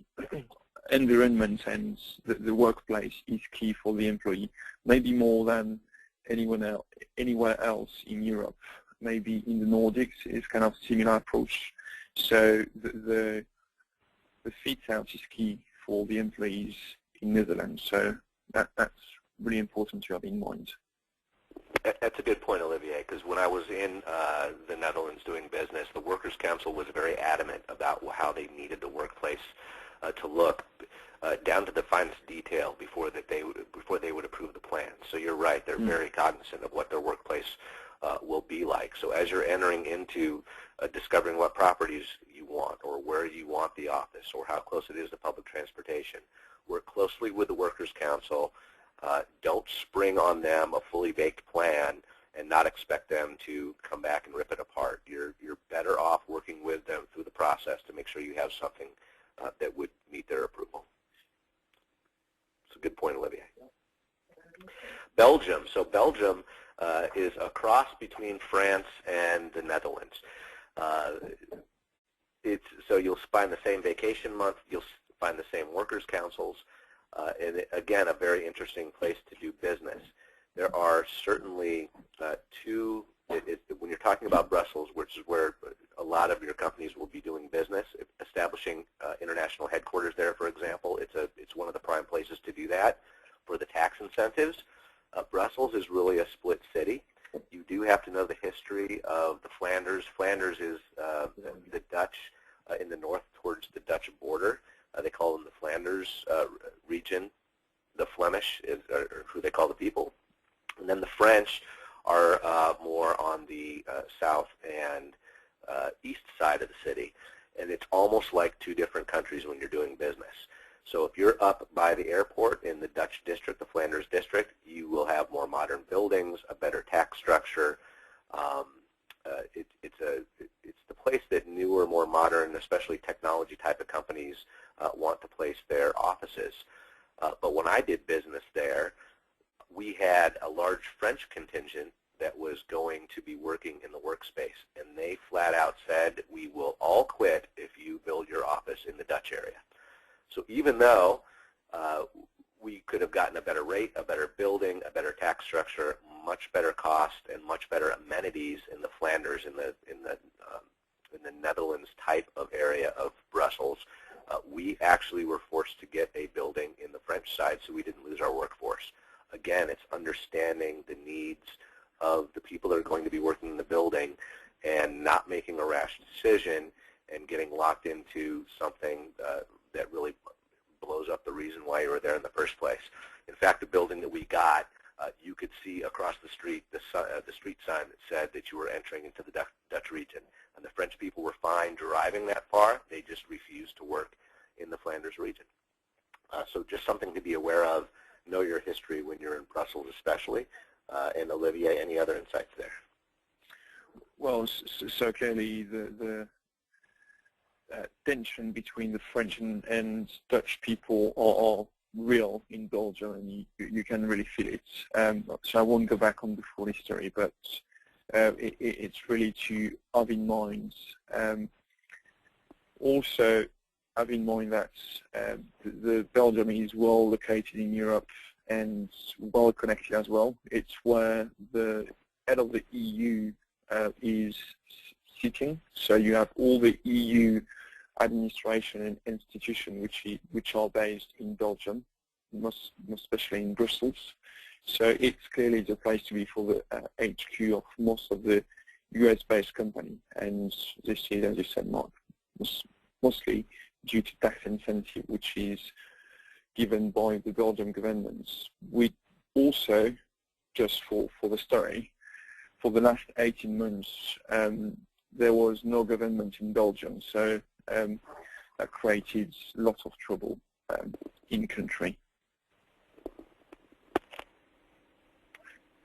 environment and the workplace is key for the employee, maybe more than anywhere else in Europe. Maybe in the Nordics, it's kind of similar approach. So the fit out is key for the employees in Netherlands. So that's really important to have in mind. That's a good point, Olivier, because when I was in the Netherlands doing business, the Workers' Council was very adamant about how they needed the workplace to look down to the finest detail before they would approve the plan. So you're right, they're very cognizant of what their workplace will be like. So as you're entering into discovering what properties you want, or where you want the office, or how close it is to public transportation, work closely with the Workers' Council. Don't spring on them a fully baked plan and not expect them to come back and rip it apart. You're better off working with them through the process to make sure you have something that would meet their approval. It's a good point, Olivier. Belgium. So Belgium is a cross between France and the Netherlands. So you'll find the same vacation month, you'll find the same workers' councils, and again, a very interesting place to do business. There are certainly when you're talking about Brussels, which is where a lot of your companies will be doing business, establishing international headquarters there, for example, it's one of the prime places to do that for the tax incentives. Brussels is really a split city. You do have to know the history of the Flanders. Flanders is the Dutch in the north towards the Dutch border. They call them the Flanders region. The Flemish is who they call the people. And then the French are more on the south and east side of the city. And it's almost like two different countries when you're doing business. So if you're up by the airport in the Dutch district, the Flanders district, you will have more modern buildings, a better tax structure. It's the place that newer, more modern, especially technology type of companies want to place their offices. But when I did business there, we had a large French contingent that was going to be working in the workspace, and they flat out said, we will all quit if you build your office in the Dutch area. So even though we could have gotten a better rate, a better building, a better tax structure, much better cost, and much better amenities in the Flanders, in the Netherlands type of area of Brussels, we actually were forced to get a building in the French side so we didn't lose our workforce. Again, it's understanding the needs of the people that are going to be working in the building and not making a rash decision and getting locked into something that really blows up the reason why you were there in the first place. In fact, the building that we got, you could see across the street the street sign that said that you were entering into the Dutch region. And the French people were fine driving that far. They just refused to work in the Flanders region. So just something to be aware of. Know your history when you're in Brussels especially. And Olivier, any other insights there? Well, so clearly the tension between the French and Dutch people are real in Belgium, and you can really feel it. So I won't go back on the full history, but it's really to have in mind. Also, have in mind that the Belgium is well located in Europe and well connected as well. It's where the head of the EU is sitting. So you have all the EU administration and institutions which are based in Belgium, most especially in Brussels. So it's clearly the place to be for the HQ of most of the US-based company. And this is, as you said, Mark, mostly due to tax incentive, which is given by the Belgian government. We also, just for the story, for the last 18 months, there was no government in Belgium, so that created lots of trouble in country.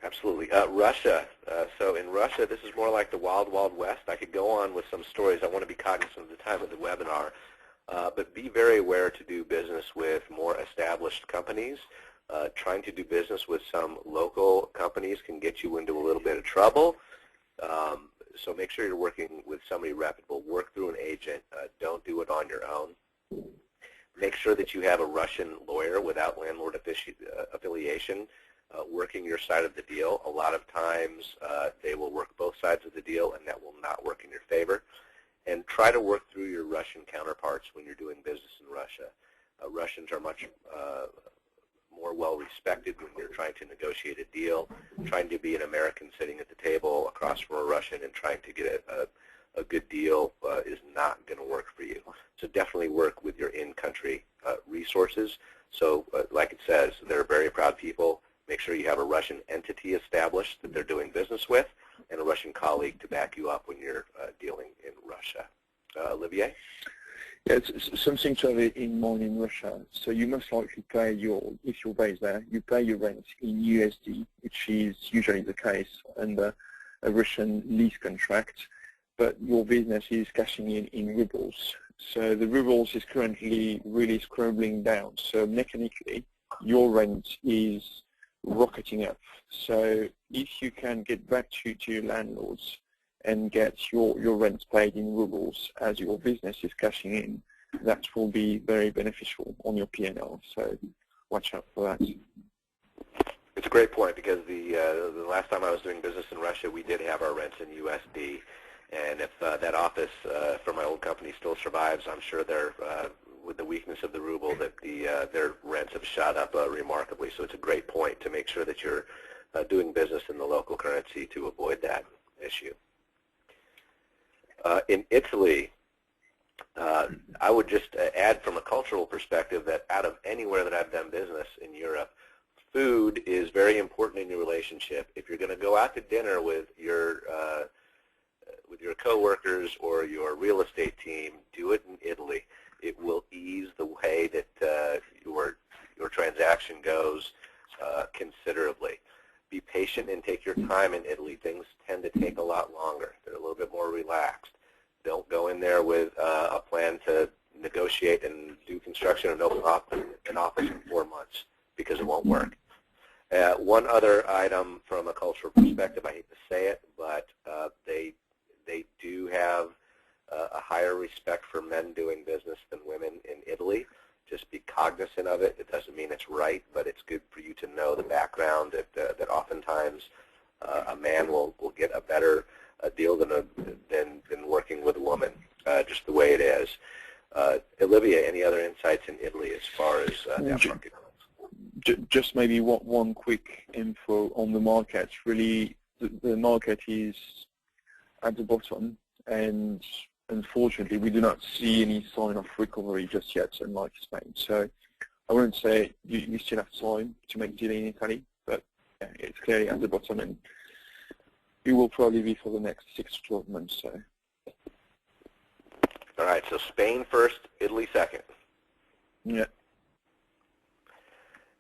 Absolutely. Russia. So in Russia, this is more like the wild, wild west. I could go on with some stories. I want to be cognizant of the time of the webinar. But be very aware to do business with more established companies. Trying to do business with some local companies can get you into a little bit of trouble. So make sure you're working with somebody reputable. Work through an agent. Don't do it on your own. Make sure that you have a Russian lawyer without landlord affiliation working your side of the deal. A lot of times they will work both sides of the deal, and that will not work in your favor. And try to work through your Russian counterparts when you're doing business in Russia. Russians are much more well respected when you're trying to negotiate a deal. Trying to be an American sitting at the table across from a Russian and trying to get a good deal is not going to work for you. So definitely work with your in-country resources. So like it says, they're very proud people. Make sure you have a Russian entity established that they're doing business with and a Russian colleague to back you up when you're dealing in Russia. Olivier? Yeah, it's something to have in mind in Russia. So you most likely pay if you're based there, you pay your rent in USD, which is usually the case under a Russian lease contract, but your business is cashing in rubles. So the rubles is currently really scrambling down. So mechanically, your rent is rocketing up. So if you can get back to your landlords and get your rent paid in rubles as your business is cashing in, that will be very beneficial on your P&L. So watch out for that. It's a great point because the last time I was doing business in Russia, we did have our rents in USD. And if that office for my old company still survives, I'm sure they're, with the weakness of the ruble, that their rents have shot up remarkably. So it's a great point to make sure that you're doing business in the local currency to avoid that issue. In Italy, I would just add from a cultural perspective that out of anywhere that I've done business in Europe, food is very important in your relationship. If you're going to go out to dinner with your coworkers or your real estate team, do it in Italy. It will ease the way that your transaction goes considerably. Be patient and take your time in Italy. Things tend to take a lot longer. They're a little bit more relaxed. Don't go in there with a plan to negotiate and do construction and open an office in 4 months, because it won't work. One other item from a cultural perspective, I hate to say it, but they do have a higher respect for men doing business than women in Italy. Just be cognizant of it. It doesn't mean it's right, but it's good for you to know the background that oftentimes a man will get a better deal than working with a woman, just the way it is. Olivier, any other insights in Italy as far as that market goes? Just maybe one quick info on the market. Really, the market is at the bottom, and unfortunately, we do not see any sign of recovery just yet, unlike Spain. So I wouldn't say you still have time to make deal in Italy, but yeah, it's clearly at the bottom, and it will probably be for the next 6 to 12 months. So. All right, so Spain first, Italy second. Yeah.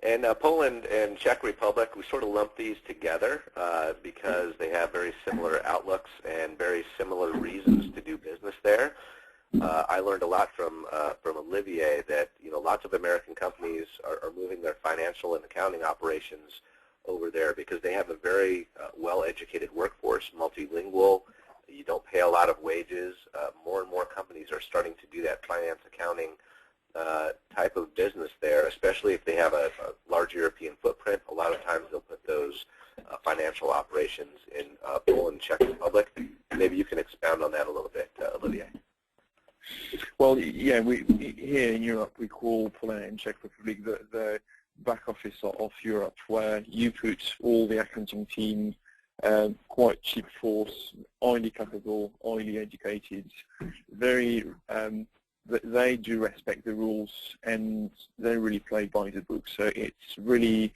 And Poland and Czech Republic, we sort of lump these together because they have very similar outlooks and very similar reasons to do business there. I learned a lot from Olivier that lots of American companies are moving their financial and accounting operations over there because they have a very well-educated workforce, multilingual. You don't pay a lot of wages. More and more companies are starting to do that finance accounting type of business there, especially if they have a large European footprint. A lot of times they'll put those financial operations in Poland and Czech Republic. Maybe you can expound on that a little bit, Olivier. Well, yeah, here in Europe we call Poland and Czech Republic the back office of Europe, where you put all the accounting team, quite cheap force, highly capable, highly educated, very they do respect the rules, and they really play by the book. So it's really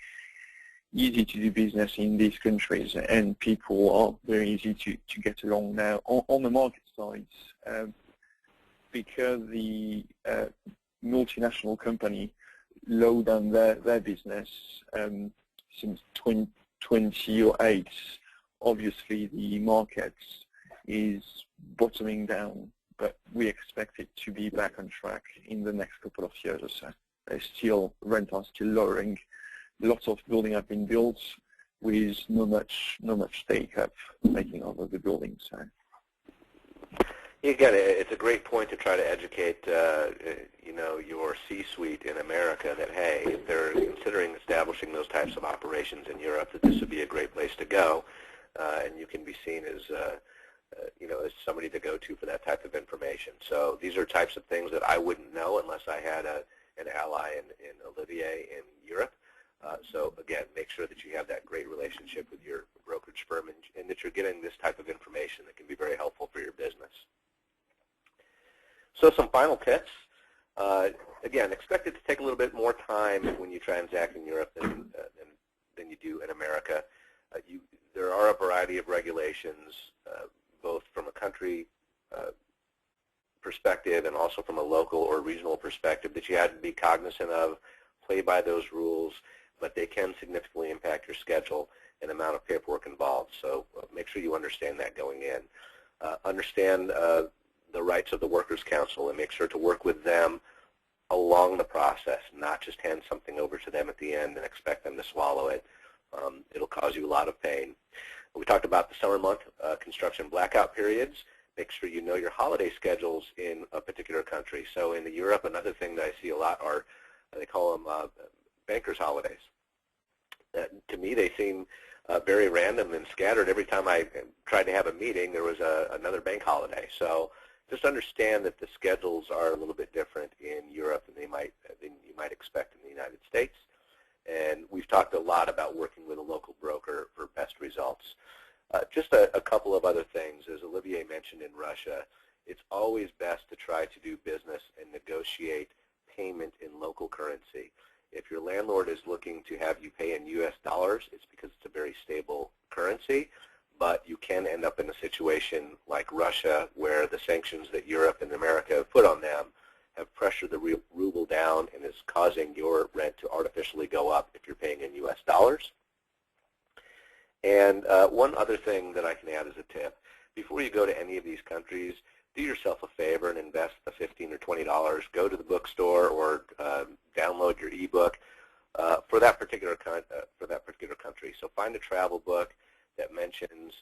easy to do business in these countries, and people are very easy to get along now. On the market side, because the multinational company low down their business since 2008, obviously the market is bottoming down, but we expect it to be back on track in the next couple of years or so. Rent are still lowering. Lots of building have been built with no much take up making over the buildings. So. Again, it's a great point to try to educate, your C-suite in America that, hey, if they're considering establishing those types of operations in Europe, that this would be a great place to go, and you can be seen as as somebody to go to for that type of information. So these are types of things that I wouldn't know unless I had an ally in Olivier in Europe. So again, make sure that you have that great relationship with your brokerage firm and that you're getting this type of information that can be very helpful for your business. So some final tips. Again, expect it to take a little bit more time when you transact in Europe than you do in America. There are a variety of regulations, both from a country perspective and also from a local or regional perspective, that you have to be cognizant of, play by those rules, but they can significantly impact your schedule and amount of paperwork involved. So make sure you understand that going in. Understand the rights of the Workers' Council and make sure to work with them along the process, not just hand something over to them at the end and expect them to swallow it. It'll cause you a lot of pain. We talked about the summer month construction blackout periods. Make sure you know your holiday schedules in a particular country. So in Europe, another thing that I see a lot are, they call them bankers' holidays. To me, they seem very random and scattered. Every time I tried to have a meeting, there was another bank holiday. So just understand that the schedules are a little bit different in Europe than you might expect in the United States. And we've talked a lot about working with a local broker for best results. Just a couple of other things. As Olivier mentioned in Russia, it's always best to try to do business and negotiate payment in local currency. If your landlord is looking to have you pay in US dollars, it's because it's a very stable currency, but you can end up in a situation like Russia where the sanctions that Europe and America have put on them have pressured the ruble down and is causing your rent to artificially go up if you're paying in US dollars. And one other thing that I can add as a tip, before you go to any of these countries, do yourself a favor and invest the $15 or $20. Go to the bookstore or download your ebook for that particular country. So find a travel book that mentions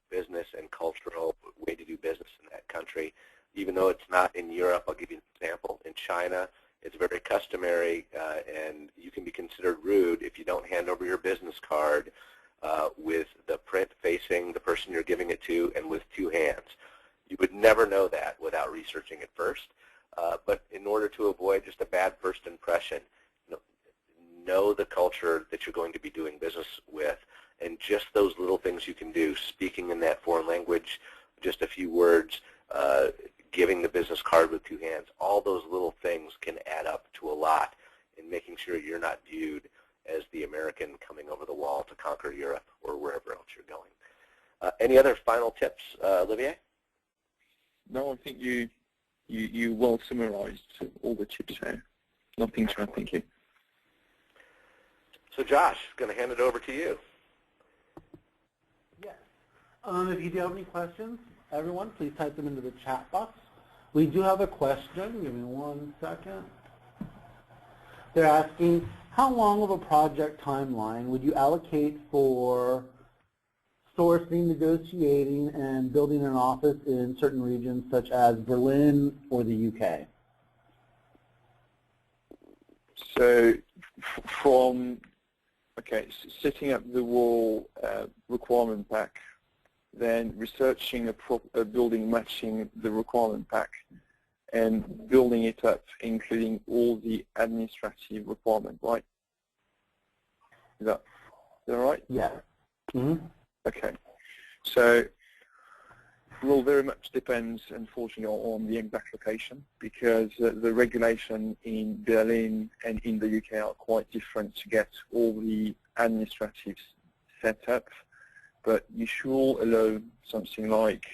business and cultural way to do business in that country. Even though it's not in Europe, I'll give you an example. In China, it's very customary, and you can be considered rude if you don't hand over your business card with the print facing the person you're giving it to and with two hands. You would never know that without researching it first. But in order to avoid just a bad first impression, know the culture that you're going to be doing business with, and just those little things you can do, speaking in that foreign language, just a few words, giving the business card with two hands, all those little things can add up to a lot in making sure you're not viewed as the American coming over the wall to conquer Europe or wherever else you're going. Any other final tips, Olivier? No, I think you well summarized all the tips there. Nothing to add, thank you. So Josh, going to hand it over to you. Yes. If you do have any questions, everyone, please type them into the chat box. We do have a question. Give me 1 second. They're asking, how long of a project timeline would you allocate for sourcing, negotiating, and building an office in certain regions such as Berlin or the UK? So from, setting up the wall requirement pack, then researching a building matching the requirement pack, and building it up, including all the administrative requirement, right? Is that right? Yeah. Mm-hmm. Okay. So it will very much depend, unfortunately, on the exact location, because the regulation in Berlin and in the UK are quite different to get all the administrative set up. But you should allow something like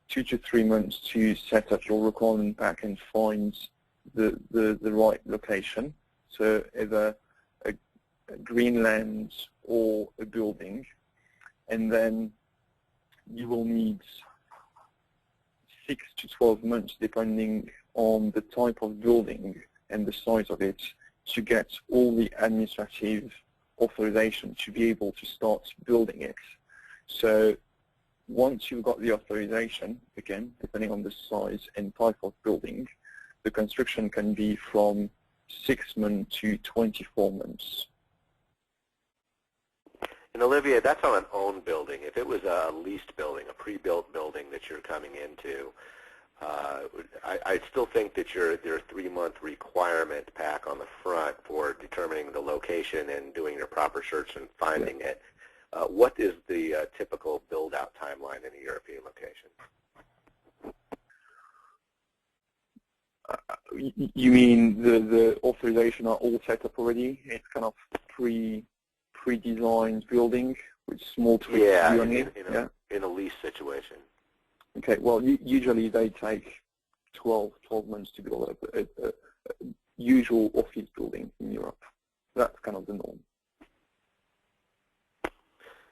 2 to 3 months to set up your requirement pack and find the right location. So either a green land or a building. And then you will need 6 to 12 months, depending on the type of building and the size of it, to get all the administrative authorization to be able to start building it. So once you've got the authorization, again, depending on the size and type of building, the construction can be from 6 months to 24 months. And Olivier, that's on an owned building. If it was a leased building, a pre-built building that you're coming into, I still think that your 3-month requirement pack on the front for determining the location and doing your proper search and finding it. What is the typical build-out timeline in a European location? You mean the authorization are all set up already? It's kind of pre-designed building with small tweaks to be on it? In a lease situation. Okay, well, usually they take 12 months to build a usual office building in Europe. That's kind of the norm.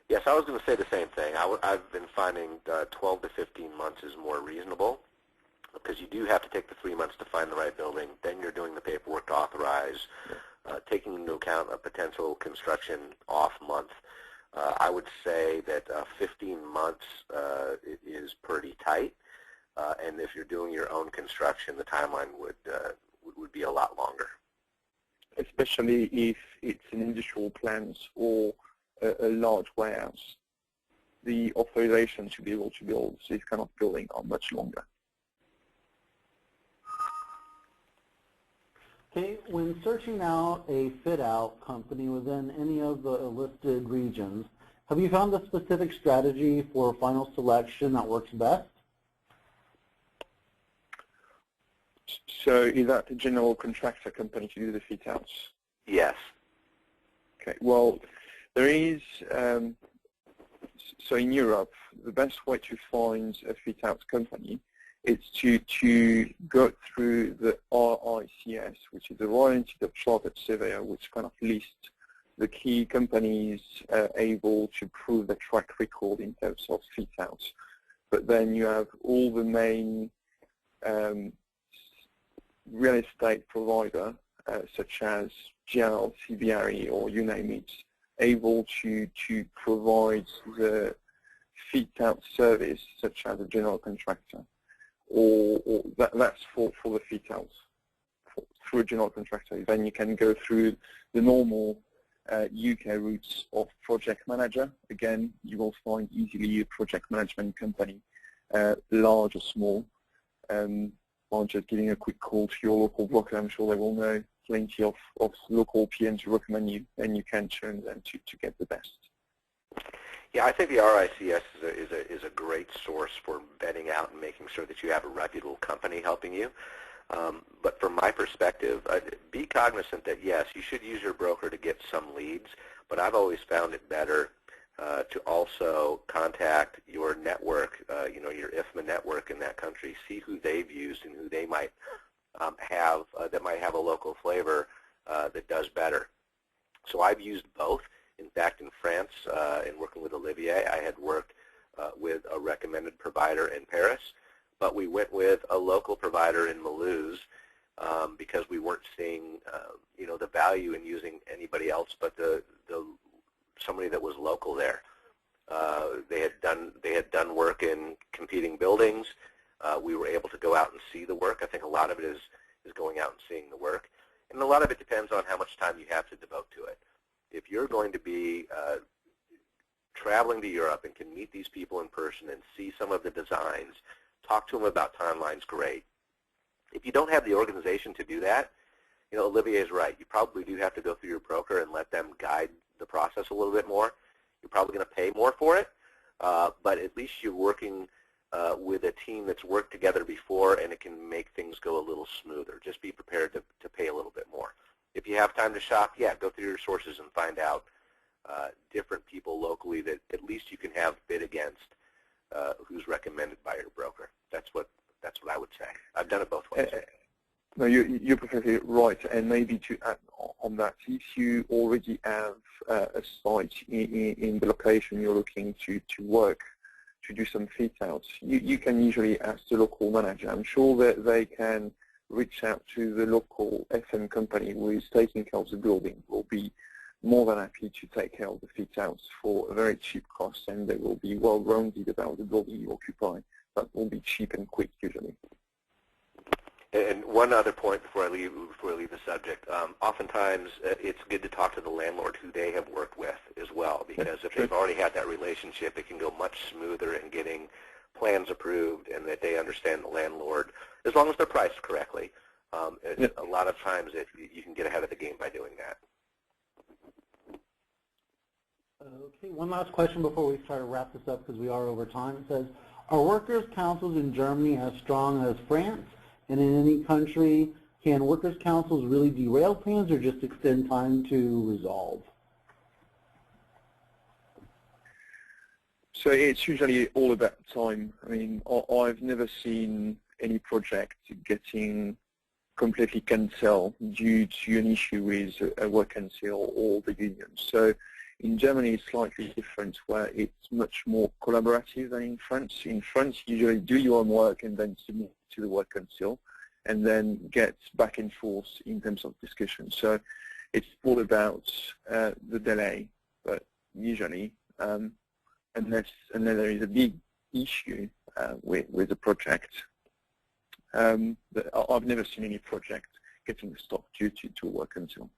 Yes, I was going to say the same thing. I've been finding 12 to 15 months is more reasonable, because you do have to take the 3 months to find the right building. Then you're doing the paperwork to authorize, taking into account a potential construction off month. I would say that 15 months is pretty tight, and if you're doing your own construction, the timeline would be a lot longer. Especially if it's an industrial plant or a large warehouse. The authorization to be able to build this kind of building are much longer. Okay, when searching out a fit-out company within any of the listed regions, have you found a specific strategy for final selection that works best? So is that a general contractor company to do the fit outs? Yes. Okay. Well, there is. So in Europe, the best way to find a fit out company is to go through the RICS, which is the Royal Institute of Chartered Surveyor, which kind of lists the key companies able to prove the track record in terms of fit outs. But then you have all the main real estate provider, such as GL, CBRE, or you name it, able to provide the fit-out service, such as a general contractor, or that's for the fit-outs through a general contractor. Then you can go through the normal UK routes of project manager. Again, you will find easily a project management company, large or small. By just giving a quick call to your local broker, I'm sure they will know plenty of local PMs to recommend you, and you can turn them to get the best. Yeah, I think the RICS is a great source for vetting out and making sure that you have a reputable company helping you. But from my perspective, be cognizant that yes, you should use your broker to get some leads, but I've always found it better to also contact your network, your IFMA network in that country, see who they've used and who they might have that might have a local flavor that does better. So I've used both. In fact, in France, in working with Olivier, I had worked with a recommended provider in Paris, but we went with a local provider in Mulhouse because we weren't seeing, the value in using anybody else but somebody that was local there. They had done work in competing buildings. We were able to go out and see the work. I think a lot of it is going out and seeing the work, and a lot of it depends on how much time you have to devote to it. If you're going to be traveling to Europe and can meet these people in person and see some of the designs, talk to them about timelines, great. If you don't have the organization to do that, Olivier is right. You probably do have to go through your broker and let them guide the process a little bit more. You're probably going to pay more for it, but at least you're working with a team that's worked together before, and it can make things go a little smoother. Just be prepared to pay a little bit more. If you have time to shop, yeah, go through your sources and find out different people locally that at least you can have bid against who's recommended by your broker. That's what I would say. I've done it both ways. No, you're perfectly right. And maybe to add on that, if you already have a site in the location you're looking to work, to do some fit outs, you can usually ask the local manager. I'm sure that they can reach out to the local FM company who is taking care of the building. Will be more than happy to take care of the fit outs for a very cheap cost, and they will be well grounded about the building you occupy. That will be cheap and quick usually. And one other point before I leave the subject, oftentimes it's good to talk to the landlord who they have worked with as well, because if they've already had that relationship, it can go much smoother in getting plans approved, and that they understand the landlord, as long as they're priced correctly. A lot of times you can get ahead of the game by doing that. Okay, one last question before we try to wrap this up because we are over time. It says, are workers' councils in Germany as strong as France? And in any country, can workers' councils really derail plans or just extend time to resolve? So it's usually all about time. I mean, I've never seen any project getting completely cancelled due to an issue with a work council or the union. So in Germany, it's slightly different, where it's much more collaborative than in France. In France, you usually do your own work and then submit to the work council, and then get back and forth in terms of discussion. So it's all about the delay, but usually, unless there is a big issue with the project, I've never seen any project getting stopped due to a work council.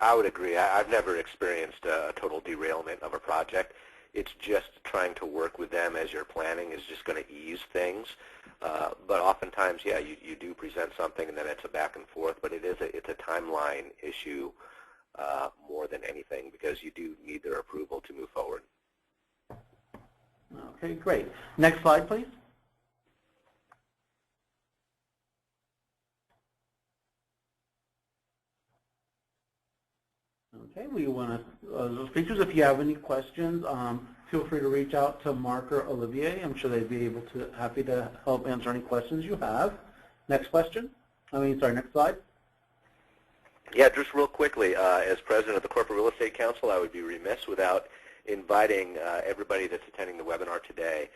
I would agree. I've never experienced a total derailment of a project. It's just trying to work with them as you're planning is just going to ease things. But oftentimes, yeah, you do present something and then it's a back and forth, but it's a timeline issue more than anything, because you do need their approval to move forward. Okay, great. Next slide, please. Okay, we want to, speakers, if you have any questions, feel free to reach out to Mark or Olivier. I'm sure they'd be happy to help answer any questions you have. Next question. Next slide. Yeah, just real quickly, as president of the Corporate Real Estate Council, I would be remiss without inviting everybody that's attending the webinar today.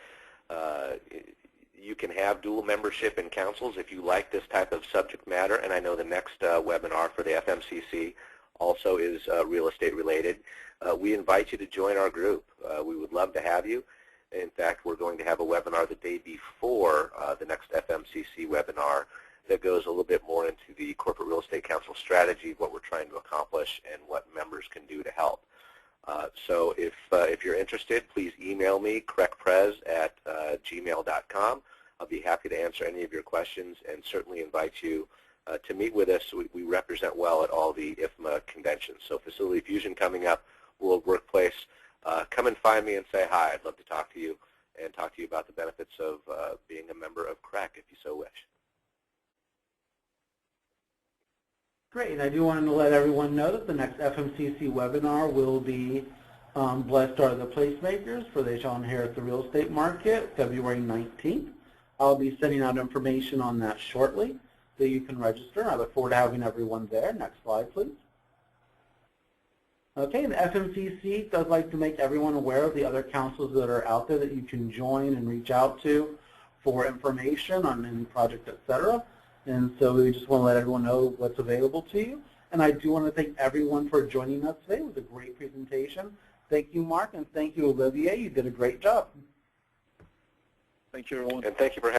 You can have dual membership in councils if you like this type of subject matter, and I know the next webinar for the FMCC also is real estate related. We invite you to join our group. We would love to have you. In fact, we're going to have a webinar the day before the next FMCC webinar that goes a little bit more into the Corporate Real Estate Council strategy, what we're trying to accomplish, and what members can do to help. So if you're interested, please email me, crecprez@gmail.com. I'll be happy to answer any of your questions and certainly invite you to meet with us. We represent well at all the IFMA conventions. So Facility Fusion coming up, World Workplace, come and find me and say hi. I'd love to talk to you and talk to you about the benefits of being a member of CREC if you so wish. Great, and I do want to let everyone know that the next FMCC webinar will be Blessed Are the Placemakers, for they shall inherit the real estate market, February 19th. I'll be sending out information on that shortly, so you can register. I look forward to having everyone there. Next slide, please. Okay, the FMCC does like to make everyone aware of the other councils that are out there that you can join and reach out to for information on any project, etc. And so we just want to let everyone know what's available to you. And I do want to thank everyone for joining us today. It was a great presentation. Thank you, Mark, and thank you, Olivier. You did a great job. Thank you, everyone. And thank you for having